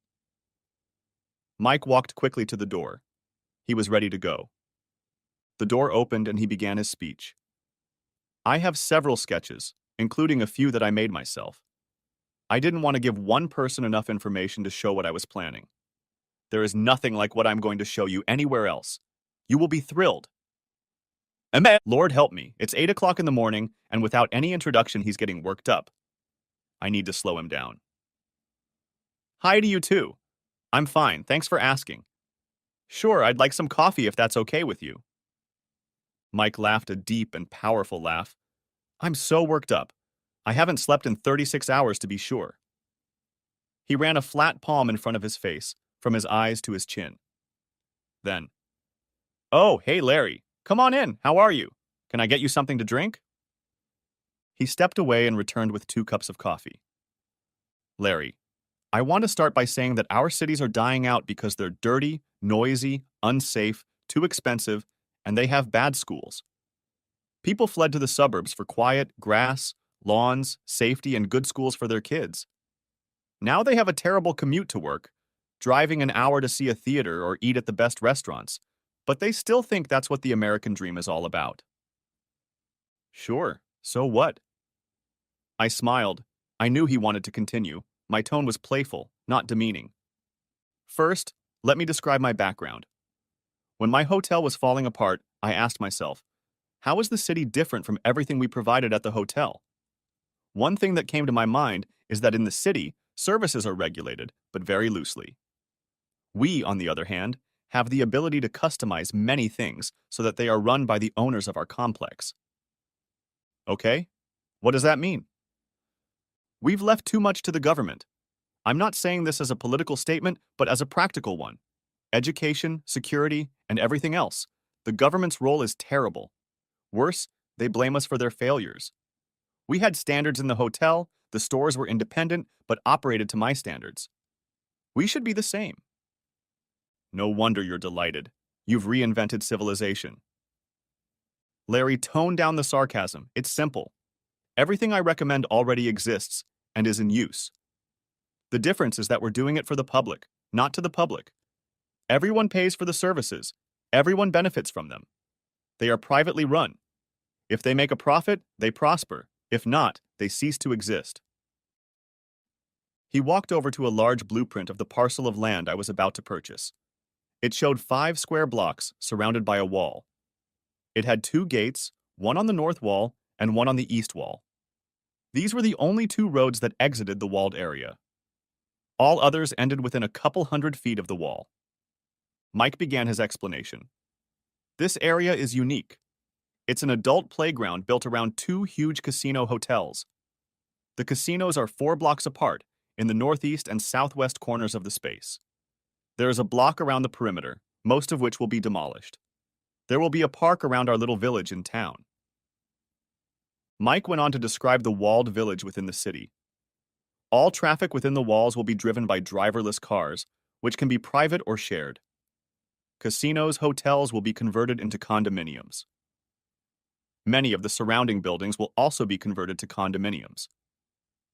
Mike walked quickly to the door. He was ready to go. The door opened and he began his speech. I have several sketches, including a few that I made myself. I didn't want to give one person enough information to show what I was planning. There is nothing like what I'm going to show you anywhere else. You will be thrilled. Lord help me, it's 8 o'clock in the morning, and without any introduction he's getting worked up. I need to slow him down. Hi to you too. I'm fine, thanks for asking. Sure, I'd like some coffee if that's okay with you. Mike laughed a deep and powerful laugh. I'm so worked up. I haven't slept in 36 hours to be sure. He ran a flat palm in front of his face, from his eyes to his chin. Then, oh, hey Larry, come on in, how are you? Can I get you something to drink? He stepped away and returned with 2 cups of coffee. Larry, I want to start by saying that our cities are dying out because they're dirty, noisy, unsafe, too expensive, and they have bad schools. People fled to the suburbs for quiet, grass, lawns, safety, and good schools for their kids. Now they have a terrible commute to work, driving an hour to see a theater or eat at the best restaurants, but they still think that's what the American dream is all about. Sure, so what? I smiled. I knew he wanted to continue. My tone was playful, not demeaning. First, let me describe my background. When my hotel was falling apart, I asked myself, how is the city different from everything we provided at the hotel? One thing that came to my mind is that in the city, services are regulated, but very loosely. We, on the other hand, have the ability to customize many things so that they are run by the owners of our complex. Okay, what does that mean? We've left too much to the government. I'm not saying this as a political statement, but as a practical one. Education, security, and everything else. The government's role is terrible. Worse, they blame us for their failures. We had standards in the hotel, the stores were independent, but operated to my standards. We should be the same. No wonder you're delighted. You've reinvented civilization. Larry toned down the sarcasm. It's simple. Everything I recommend already exists and is in use. The difference is that we're doing it for the public, not to the public. Everyone pays for the services. Everyone benefits from them. They are privately run. If they make a profit, they prosper. If not, they cease to exist. He walked over to a large blueprint of the parcel of land I was about to purchase. It showed 5 square blocks surrounded by a wall. It had 2 gates, one on the north wall and one on the east wall. These were the only 2 roads that exited the walled area. All others ended within a couple hundred feet of the wall. Mike began his explanation. This area is unique. It's an adult playground built around 2 huge casino hotels. The casinos are 4 blocks apart in the northeast and southwest corners of the space. There is a block around the perimeter, most of which will be demolished. There will be a park around our little village in town. Mike went on to describe the walled village within the city. All traffic within the walls will be driven by driverless cars, which can be private or shared. Casinos, hotels will be converted into condominiums. Many of the surrounding buildings will also be converted to condominiums.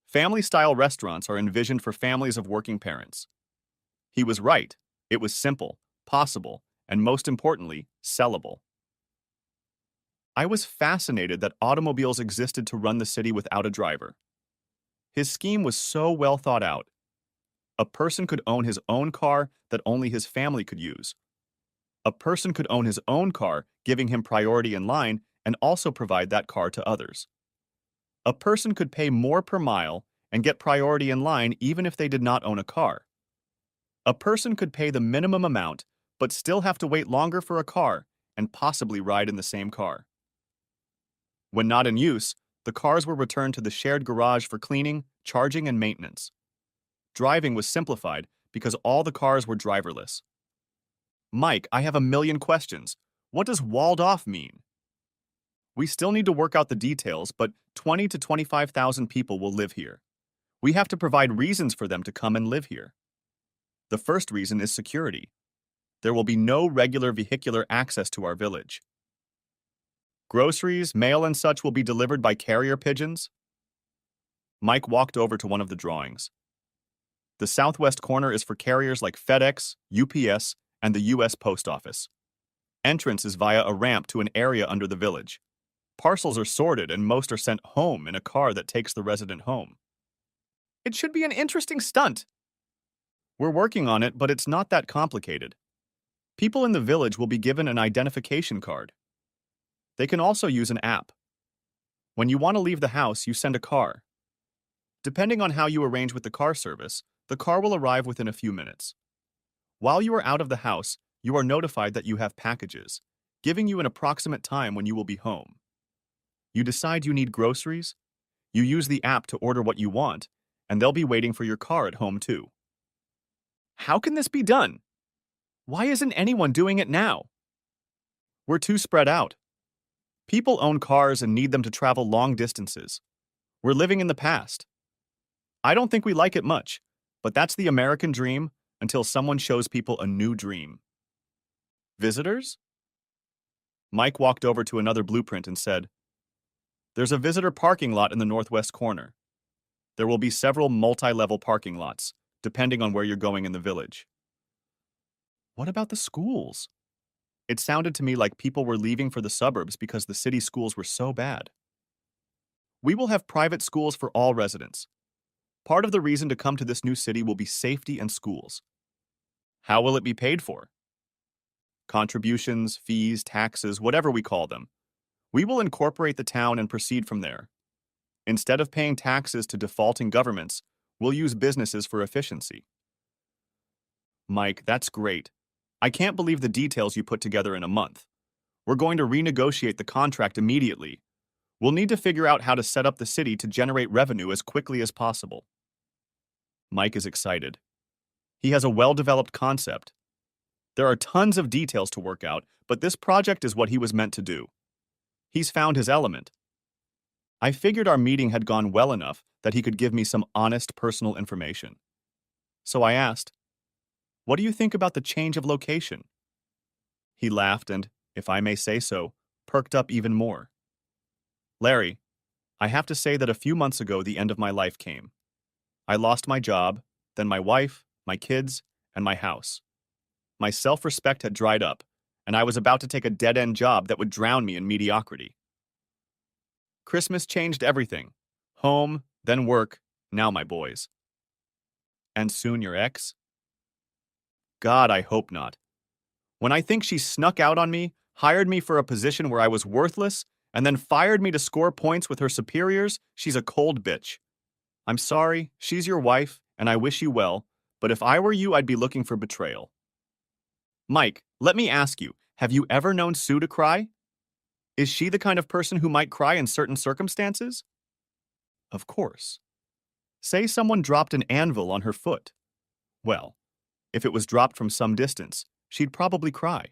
Family-style restaurants are envisioned for families of working parents. He was right. It was simple, possible, and most importantly, sellable. I was fascinated that automobiles existed to run the city without a driver. His scheme was so well thought out. A person could own his own car that only his family could use. A person could own his own car, giving him priority in line, and also provide that car to others. A person could pay more per mile and get priority in line even if they did not own a car. A person could pay the minimum amount but still have to wait longer for a car and possibly ride in the same car. When not in use, the cars were returned to the shared garage for cleaning, charging, and maintenance. Driving was simplified because all the cars were driverless. Mike, I have a million questions. What does walled off mean? We still need to work out the details, but 20 to 25,000 people will live here. We have to provide reasons for them to come and live here. The first reason is security. There will be no regular vehicular access to our village. Groceries, mail, and such will be delivered by carrier pigeons. Mike walked over to one of the drawings. The southwest corner is for carriers like FedEx, UPS, and the U.S. Post Office. Entrance is via a ramp to an area under the village. Parcels are sorted and most are sent home in a car that takes the resident home. It should be an interesting stunt. We're working on it, but it's not that complicated. People in the village will be given an identification card. They can also use an app. When you want to leave the house, you send a car. Depending on how you arrange with the car service, the car will arrive within a few minutes. While you are out of the house, you are notified that you have packages, giving you an approximate time when you will be home. You decide you need groceries, you use the app to order what you want, and they'll be waiting for your car at home too. How can this be done? Why isn't anyone doing it now? We're too spread out. People own cars and need them to travel long distances. We're living in the past. I don't think we like it much, but that's the American dream until someone shows people a new dream. Visitors? Mike walked over to another blueprint and said, "There's a visitor parking lot in the northwest corner. There will be several multi-level parking lots, depending on where you're going in the village." What about the schools? It sounded to me like people were leaving for the suburbs because the city schools were so bad. We will have private schools for all residents. Part of the reason to come to this new city will be safety and schools. How will it be paid for? Contributions, fees, taxes, whatever we call them. We will incorporate the town and proceed from there. Instead of paying taxes to defaulting governments, we'll use businesses for efficiency. Mike, that's great. I can't believe the details you put together in a month. We're going to renegotiate the contract immediately. We'll need to figure out how to set up the city to generate revenue as quickly as possible. Mike is excited. He has a well-developed concept. There are tons of details to work out, but this project is what he was meant to do. He's found his element. I figured our meeting had gone well enough that he could give me some honest personal information. So I asked, "What do you think about the change of location?" He laughed and, if I may say so, perked up even more. "Larry, I have to say that a few months ago the end of my life came. I lost my job, then my wife, my kids, and my house. My self-respect had dried up, and I was about to take a dead-end job that would drown me in mediocrity. Christmas changed everything. Home, then work, now my boys. And soon your ex? God, I hope not. When I think she snuck out on me, hired me for a position where I was worthless, and then fired me to score points with her superiors, she's a cold bitch. I'm sorry, she's your wife, and I wish you well, but if I were you, I'd be looking for betrayal." Mike, let me ask you, have you ever known Sue to cry? Is she the kind of person who might cry in certain circumstances? Of course. Say someone dropped an anvil on her foot. Well, if it was dropped from some distance, she'd probably cry.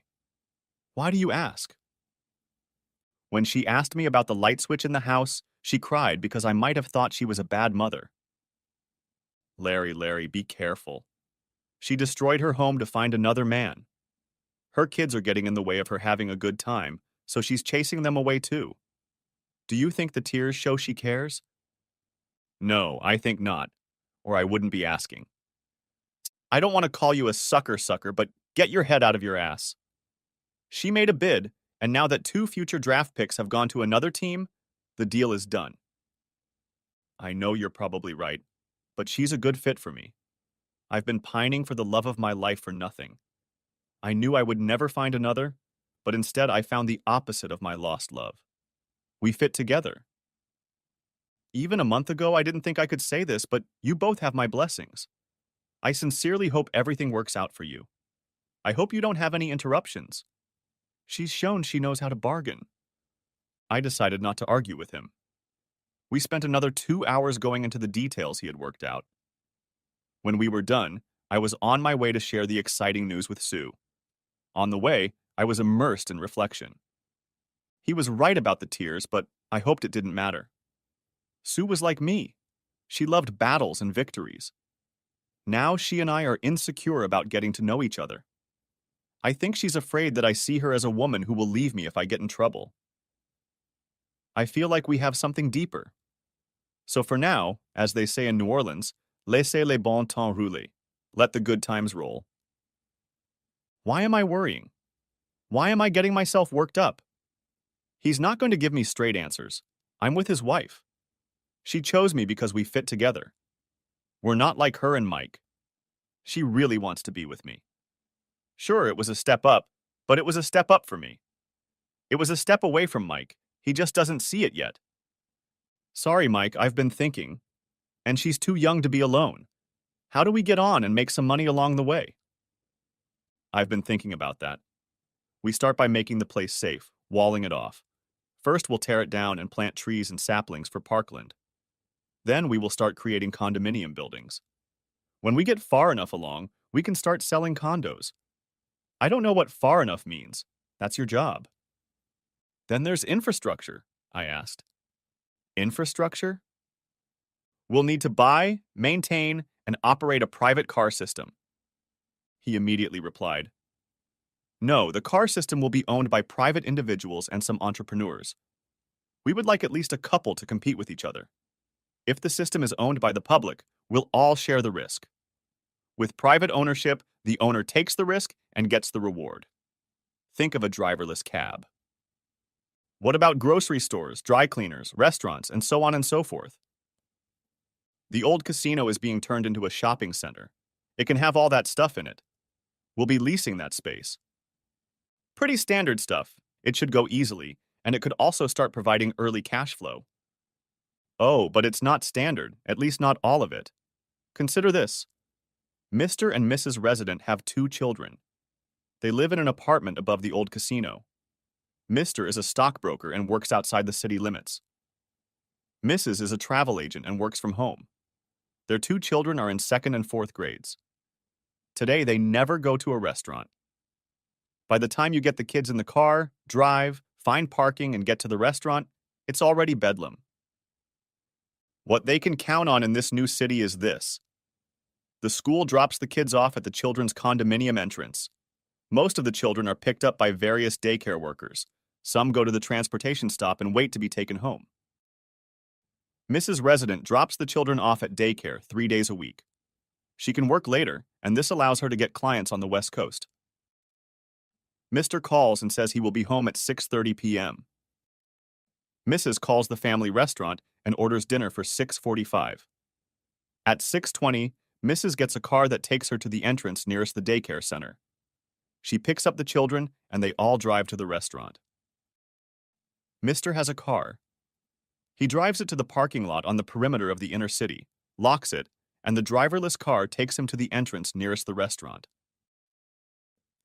Why do you ask? When she asked me about the light switch in the house, she cried because I might have thought she was a bad mother. Larry, be careful. She destroyed her home to find another man. Her kids are getting in the way of her having a good time, so she's chasing them away too. Do you think the tears show she cares? No, I think not, or I wouldn't be asking. I don't want to call you a sucker, but get your head out of your ass. She made a bid, and now that 2 future draft picks have gone to another team, the deal is done. I know you're probably right, but she's a good fit for me. I've been pining for the love of my life for nothing. I knew I would never find another, but instead I found the opposite of my lost love. We fit together. Even a month ago, I didn't think I could say this, but you both have my blessings. I sincerely hope everything works out for you. I hope you don't have any interruptions. She's shown she knows how to bargain. I decided not to argue with him. We spent another 2 hours going into the details he had worked out. When we were done, I was on my way to share the exciting news with Sue. On the way, I was immersed in reflection. He was right about the tears, but I hoped it didn't matter. Sue was like me. She loved battles and victories. Now she and I are insecure about getting to know each other. I think she's afraid that I see her as a woman who will leave me if I get in trouble. I feel like we have something deeper. So for now, as they say in New Orleans, laissez les bons temps rouler. Let the good times roll. Why am I worrying? Why am I getting myself worked up? He's not going to give me straight answers. I'm with his wife. She chose me because we fit together. We're not like her and Mike. She really wants to be with me. Sure, it was a step up, but it was a step up for me. It was a step away from Mike. He just doesn't see it yet. Sorry, Mike, I've been thinking. And she's too young to be alone. How do we get on and make some money along the way? I've been thinking about that. We start by making the place safe, walling it off. First, we'll tear it down and plant trees and saplings for parkland. Then we will start creating condominium buildings. When we get far enough along, we can start selling condos. I don't know what far enough means. That's your job. Then there's infrastructure, I asked. Infrastructure? We'll need to buy, maintain, and operate a private car system. He immediately replied, No, the car system will be owned by private individuals and some entrepreneurs. We would like at least a couple to compete with each other. If the system is owned by the public, we'll all share the risk. With private ownership, the owner takes the risk and gets the reward. Think of a driverless cab. What about grocery stores, dry cleaners, restaurants, and so on and so forth? The old casino is being turned into a shopping center. It can have all that stuff in it. We'll be leasing that space. Pretty standard stuff. It should go easily, and it could also start providing early cash flow. Oh, but it's not standard, at least not all of it. Consider this. Mr. and Mrs. Resident have 2 children. They live in an apartment above the old casino. Mr. is a stockbroker and works outside the city limits. Mrs. is a travel agent and works from home. Their 2 children are in 2nd and 4th grades. Today, they never go to a restaurant. By the time you get the kids in the car, drive, find parking, and get to the restaurant, it's already bedlam. What they can count on in this new city is this. The school drops the kids off at the children's condominium entrance. Most of the children are picked up by various daycare workers. Some go to the transportation stop and wait to be taken home. Mrs. Resident drops the children off at daycare 3 days a week. She can work later, and this allows her to get clients on the West Coast. Mr. calls and says he will be home at 6:30 p.m. Mrs. calls the family restaurant and orders dinner for 6:45. At 6:20, Mrs. gets a car that takes her to the entrance nearest the daycare center. She picks up the children, and they all drive to the restaurant. Mr. has a car. He drives it to the parking lot on the perimeter of the inner city, locks it, and the driverless car takes him to the entrance nearest the restaurant.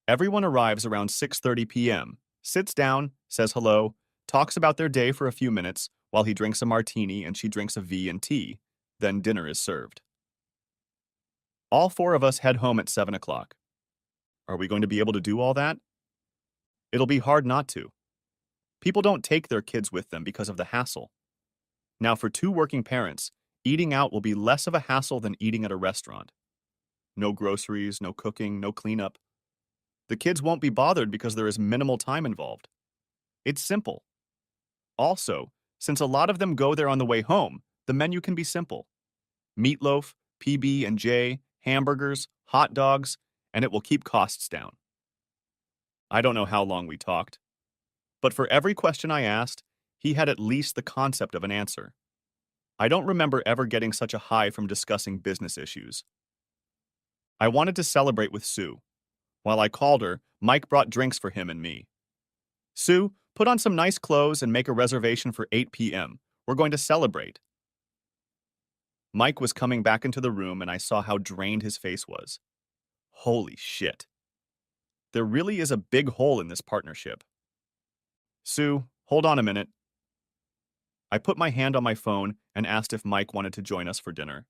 Everyone arrives around 6:30 p.m., sits down, says hello, talks about their day for a few minutes while he drinks a martini and she drinks a V&T, then dinner is served. All 4 of us head home at 7 o'clock. Are we going to be able to do all that? It'll be hard not to. People don't take their kids with them because of the hassle. Now, for 2 working parents, eating out will be less of a hassle than eating at a restaurant. No groceries, no cooking, no cleanup. The kids won't be bothered because there is minimal time involved. It's simple. Also, since a lot of them go there on the way home, the menu can be simple. Meatloaf, PB&J, hamburgers, hot dogs, and it will keep costs down. I don't know how long we talked, but for every question I asked, he had at least the concept of an answer. I don't remember ever getting such a high from discussing business issues. I wanted to celebrate with Sue. While I called her, Mike brought drinks for him and me. Sue, put on some nice clothes and make a reservation for 8 p.m. We're going to celebrate. Mike was coming back into the room and I saw how drained his face was. Holy shit. There really is a big hole in this partnership. Sue, hold on a minute. I put my hand on my phone and asked if Mike wanted to join us for dinner.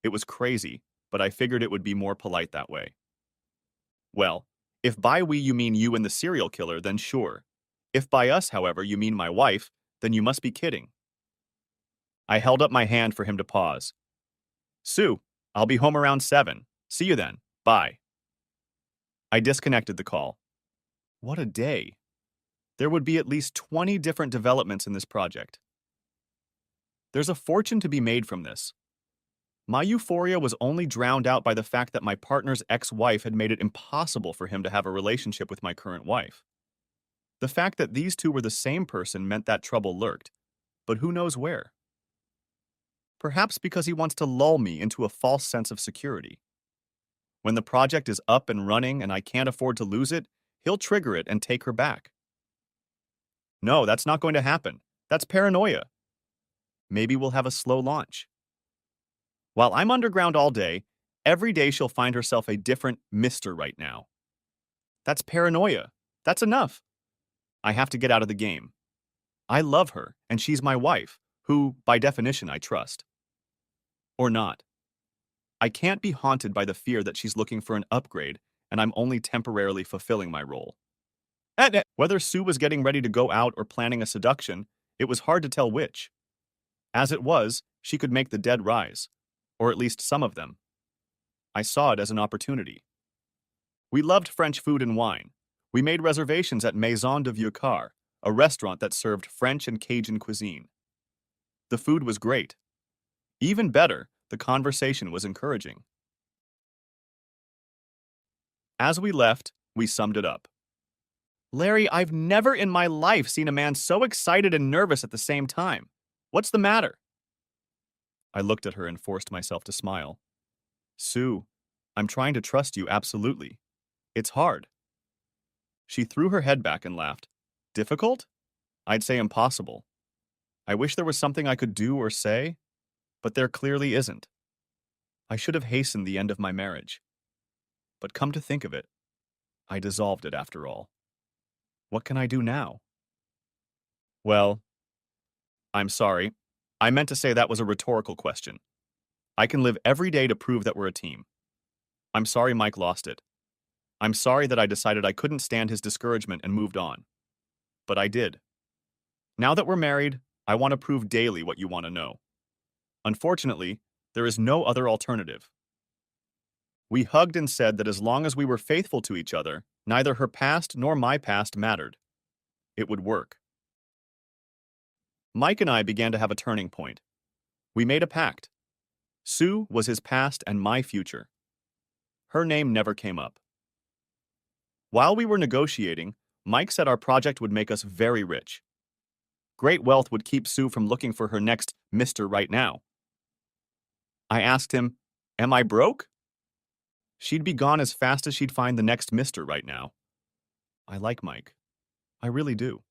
It was crazy, but I figured it would be more polite that way. Well, if by we you mean you and the serial killer, then sure. If by us, however, you mean my wife, then you must be kidding. I held up my hand for him to pause. Sue, I'll be home around 7. See you then. Bye. I disconnected the call. What a day. There would be at least 20 different developments in this project. There's a fortune to be made from this. My euphoria was only drowned out by the fact that my partner's ex-wife had made it impossible for him to have a relationship with my current wife. The fact that these two were the same person meant that trouble lurked, but who knows where? Perhaps because he wants to lull me into a false sense of security. When the project is up and running and I can't afford to lose it, he'll trigger it and take her back. No, that's not going to happen. That's paranoia. Maybe we'll have a slow launch. While I'm underground all day, every day she'll find herself a different Mr. right now. That's paranoia. That's enough. I have to get out of the game. I love her, and she's my wife, who, by definition, I trust. Or not. I can't be haunted by the fear that she's looking for an upgrade, and I'm only temporarily fulfilling my role. Whether Sue was getting ready to go out or planning a seduction, it was hard to tell which. As it was, she could make the dead rise, or at least some of them. I saw it as an opportunity. We loved French food and wine. We made reservations at Maison de Vieux Car, a restaurant that served French and Cajun cuisine. The food was great. Even better, the conversation was encouraging. As we left, we summed it up. Larry, I've never in my life seen a man so excited and nervous at the same time. What's the matter? I looked at her and forced myself to smile. Sue, I'm trying to trust you absolutely. It's hard. She threw her head back and laughed. Difficult? I'd say impossible. I wish there was something I could do or say, but there clearly isn't. I should have hastened the end of my marriage. But come to think of it, I dissolved it after all. What can I do now? Well, I'm sorry. I meant to say that was a rhetorical question. I can live every day to prove that we're a team. I'm sorry Mike lost it. I'm sorry that I decided I couldn't stand his discouragement and moved on. But I did. Now that we're married, I want to prove daily what you want to know. Unfortunately, there is no other alternative. We hugged and said that as long as we were faithful to each other, neither her past nor my past mattered. It would work. Mike and I began to have a turning point. We made a pact. Sue was his past and my future. Her name never came up. While we were negotiating, Mike said our project would make us very rich. Great wealth would keep Sue from looking for her next Mr. right now. I asked him, am I broke? She'd be gone as fast as she'd find the next Mr. right now. I like Mike. I really do.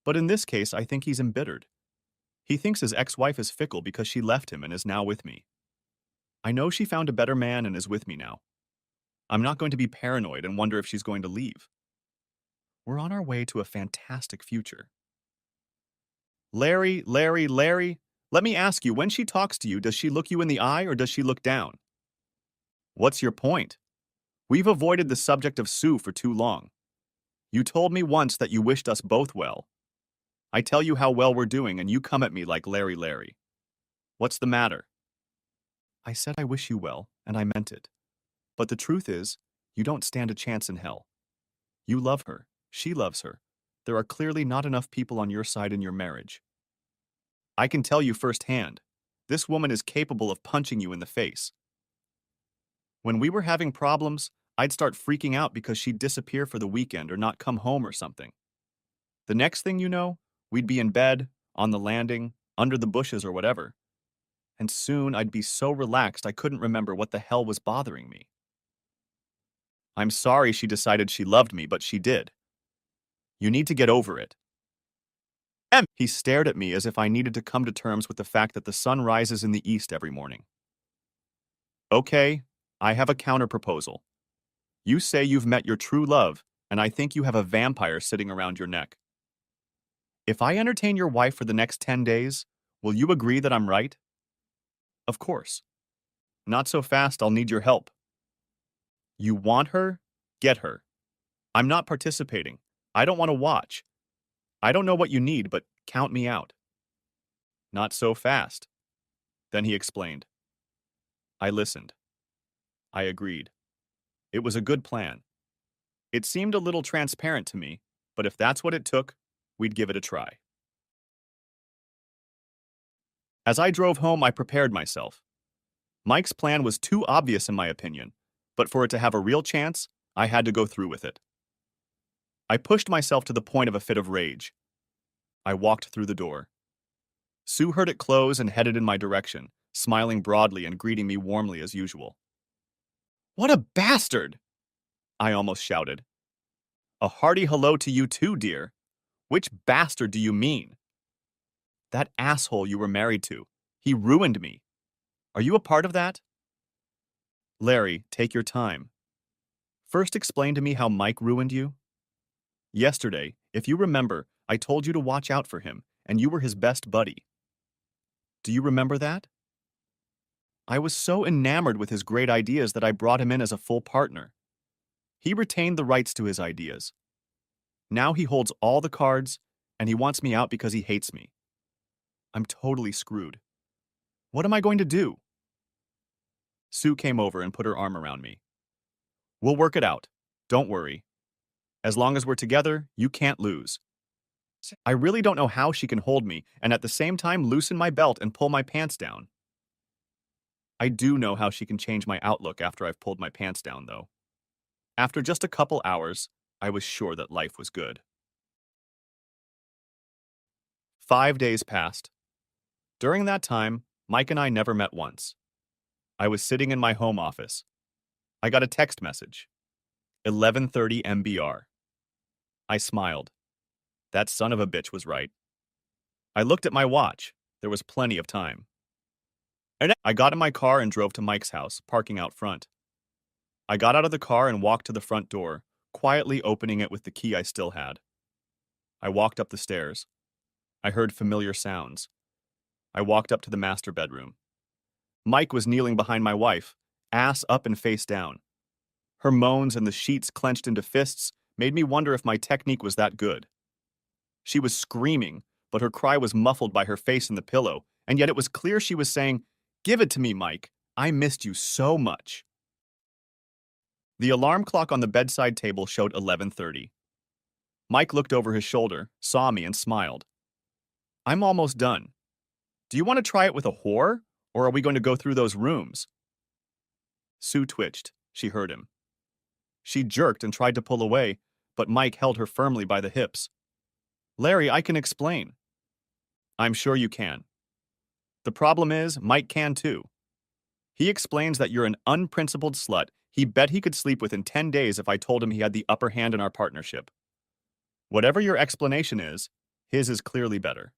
But in this case, I think he's embittered. He thinks his ex-wife is fickle because she left him and is now with me. I know she found a better man and is with me now. I'm not going to be paranoid and wonder if she's going to leave. We're on our way to a fantastic future. Larry, let me ask you, when she talks to you, does she look you in the eye or does she look down? What's your point? We've avoided the subject of Sue for too long. You told me once that you wished us both well. I tell you how well we're doing and you come at me like Larry. What's the matter? I said I wish you well, and I meant it. But the truth is, you don't stand a chance in hell. You love her. She loves her. There are clearly not enough people on your side in your marriage. I can tell you firsthand, this woman is capable of punching you in the face. When we were having problems, I'd start freaking out because she'd disappear for the weekend or not come home or something. The next thing you know, we'd be in bed, on the landing, under the bushes or whatever. And soon I'd be so relaxed I couldn't remember what the hell was bothering me. I'm sorry she decided she loved me, but she did. You need to get over it. He stared at me as if I needed to come to terms with the fact that the sun rises in the east every morning. Okay, I have a counter-proposal. You say you've met your true love, and I think you have a vampire sitting around your neck. If I entertain your wife for the next 10 days, will you agree that I'm right? Of course. Not so fast, I'll need your help. You want her? Get her. I'm not participating. I don't want to watch. I don't know what you need, but count me out. Not so fast. Then he explained. I listened. I agreed. It was a good plan. It seemed a little transparent to me, but if that's what it took, we'd give it a try. As I drove home, I prepared myself. Mike's plan was too obvious in my opinion, but for it to have a real chance, I had to go through with it. I pushed myself to the point of a fit of rage. I walked through the door. Sue heard it close and headed in my direction, smiling broadly and greeting me warmly as usual. What a bastard! I almost shouted. A hearty hello to you too, dear. Which bastard do you mean? That asshole you were married to. He ruined me. Are you a part of that? Larry, take your time. First explain to me how Mike ruined you. Yesterday, if you remember, I told you to watch out for him, and you were his best buddy. Do you remember that? I was so enamored with his great ideas that I brought him in as a full partner. He retained the rights to his ideas. Now he holds all the cards, and he wants me out because he hates me. I'm totally screwed. What am I going to do? Sue came over and put her arm around me. We'll work it out. Don't worry. As long as we're together, you can't lose. I really don't know how she can hold me and at the same time loosen my belt and pull my pants down. I do know how she can change my outlook after I've pulled my pants down, though. After just a couple hours, I was sure that life was good. 5 days passed. During that time, Mike and I never met once. I was sitting in my home office. I got a text message. 11:30 MBR. I smiled. That son of a bitch was right. I looked at my watch. There was plenty of time. And I got in my car and drove to Mike's house, parking out front. I got out of the car and walked to the front door, quietly opening it with the key I still had. I walked up the stairs. I heard familiar sounds. I walked up to the master bedroom. Mike was kneeling behind my wife, ass up and face down. Her moans and the sheets clenched into fists made me wonder if my technique was that good. She was screaming, but her cry was muffled by her face in the pillow, and yet it was clear she was saying, "Give it to me, Mike. I missed you so much." The alarm clock on the bedside table showed 11:30. Mike looked over his shoulder, saw me, and smiled. I'm almost done. Do you want to try it with a whore, or are we going to go through those rooms? Sue twitched. She heard him. She jerked and tried to pull away, but Mike held her firmly by the hips. Larry, I can explain. I'm sure you can. The problem is, Mike can too. He explains that you're an unprincipled slut. He bet he could sleep within 10 days if I told him he had the upper hand in our partnership. Whatever your explanation is, his is clearly better.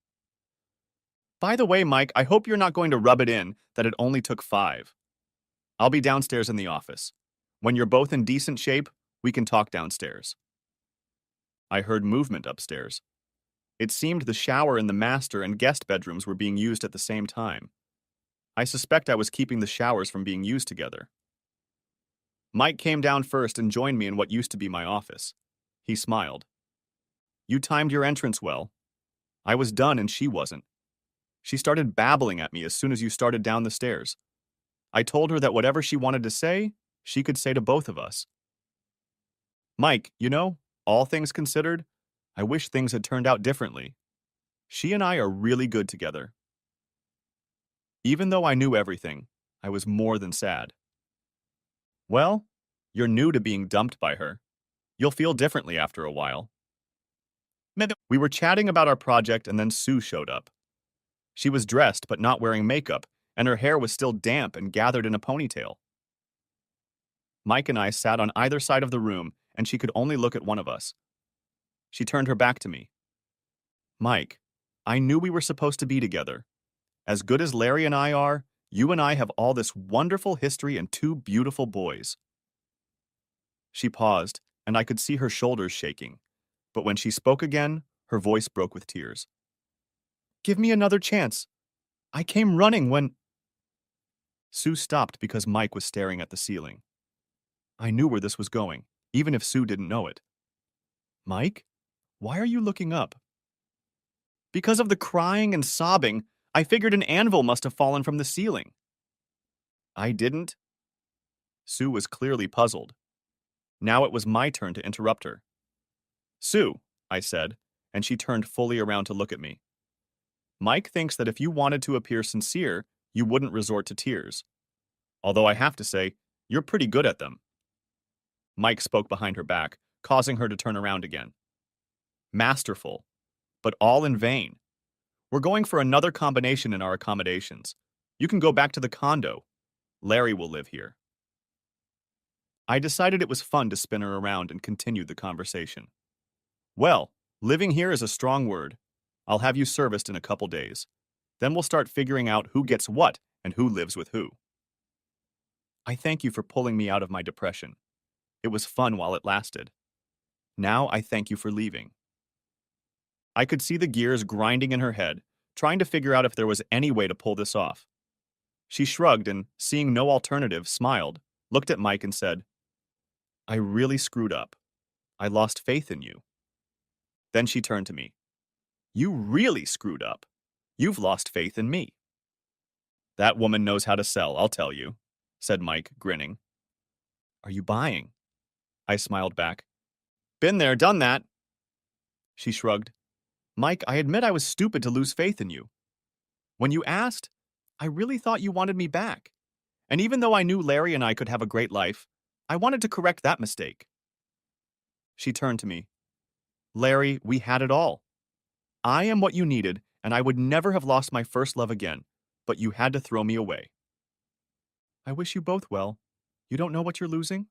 By the way, Mike, I hope you're not going to rub it in that it only took 5. I'll be downstairs in the office. When you're both in decent shape, we can talk downstairs. I heard movement upstairs. It seemed the shower in the master and guest bedrooms were being used at the same time. I suspect I was keeping the showers from being used together. Mike came down first and joined me in what used to be my office. He smiled. You timed your entrance well. I was done and she wasn't. She started babbling at me as soon as you started down the stairs. I told her that whatever she wanted to say, she could say to both of us. Mike, you know, all things considered, I wish things had turned out differently. She and I are really good together. Even though I knew everything, I was more than sad. Well, you're new to being dumped by her. You'll feel differently after a while. We were chatting about our project and then Sue showed up. She was dressed but not wearing makeup, and her hair was still damp and gathered in a ponytail. Mike and I sat on either side of the room, and she could only look at one of us. She turned her back to me. Mike, I knew we were supposed to be together. As good as Larry and I are, you and I have all this wonderful history and two beautiful boys. She paused, and I could see her shoulders shaking. But when she spoke again, her voice broke with tears. Give me another chance. I came running when... Sue stopped because Mike was staring at the ceiling. I knew where this was going, even if Sue didn't know it. Mike, why are you looking up? Because of the crying and sobbing, I figured an anvil must have fallen from the ceiling. I didn't. Sue was clearly puzzled. Now it was my turn to interrupt her. Sue, I said, and she turned fully around to look at me. Mike thinks that if you wanted to appear sincere, you wouldn't resort to tears. Although I have to say, you're pretty good at them. Mike spoke behind her back, causing her to turn around again. Masterful, but all in vain. We're going for another combination in our accommodations. You can go back to the condo. Larry will live here. I decided it was fun to spin her around and continue the conversation. Well, living here is a strong word. I'll have you serviced in a couple days. Then we'll start figuring out who gets what and who lives with who. I thank you for pulling me out of my depression. It was fun while it lasted. Now I thank you for leaving. I could see the gears grinding in her head, trying to figure out if there was any way to pull this off. She shrugged and, seeing no alternative, smiled, looked at Mike and said, I really screwed up. I lost faith in you. Then she turned to me. You really screwed up. You've lost faith in me. That woman knows how to sell, I'll tell you, said Mike, grinning. Are you buying? I smiled back. Been there, done that. She shrugged. Mike, I admit I was stupid to lose faith in you. When you asked, I really thought you wanted me back. And even though I knew Larry and I could have a great life, I wanted to correct that mistake. She turned to me. Larry, we had it all. I am what you needed, and I would never have lost my first love again, but you had to throw me away. I wish you both well. You don't know what you're losing?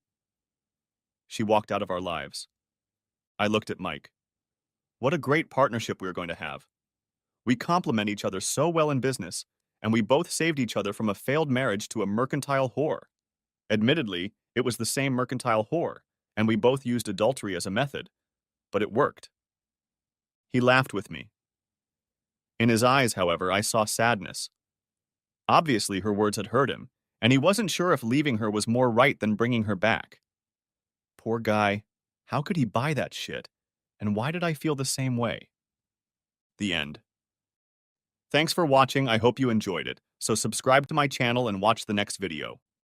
She walked out of our lives. I looked at Mike. What a great partnership we're going to have. We complement each other so well in business, and we both saved each other from a failed marriage to a mercantile whore. Admittedly, it was the same mercantile whore, and we both used adultery as a method, but it worked. He laughed with me. In his eyes, however, I saw sadness. Obviously, her words had hurt him, and he wasn't sure if leaving her was more right than bringing her back. Poor guy. How could he buy that shit? And why did I feel the same way? The end. Thanks for watching. I hope you enjoyed it. So subscribe to my channel and watch the next video.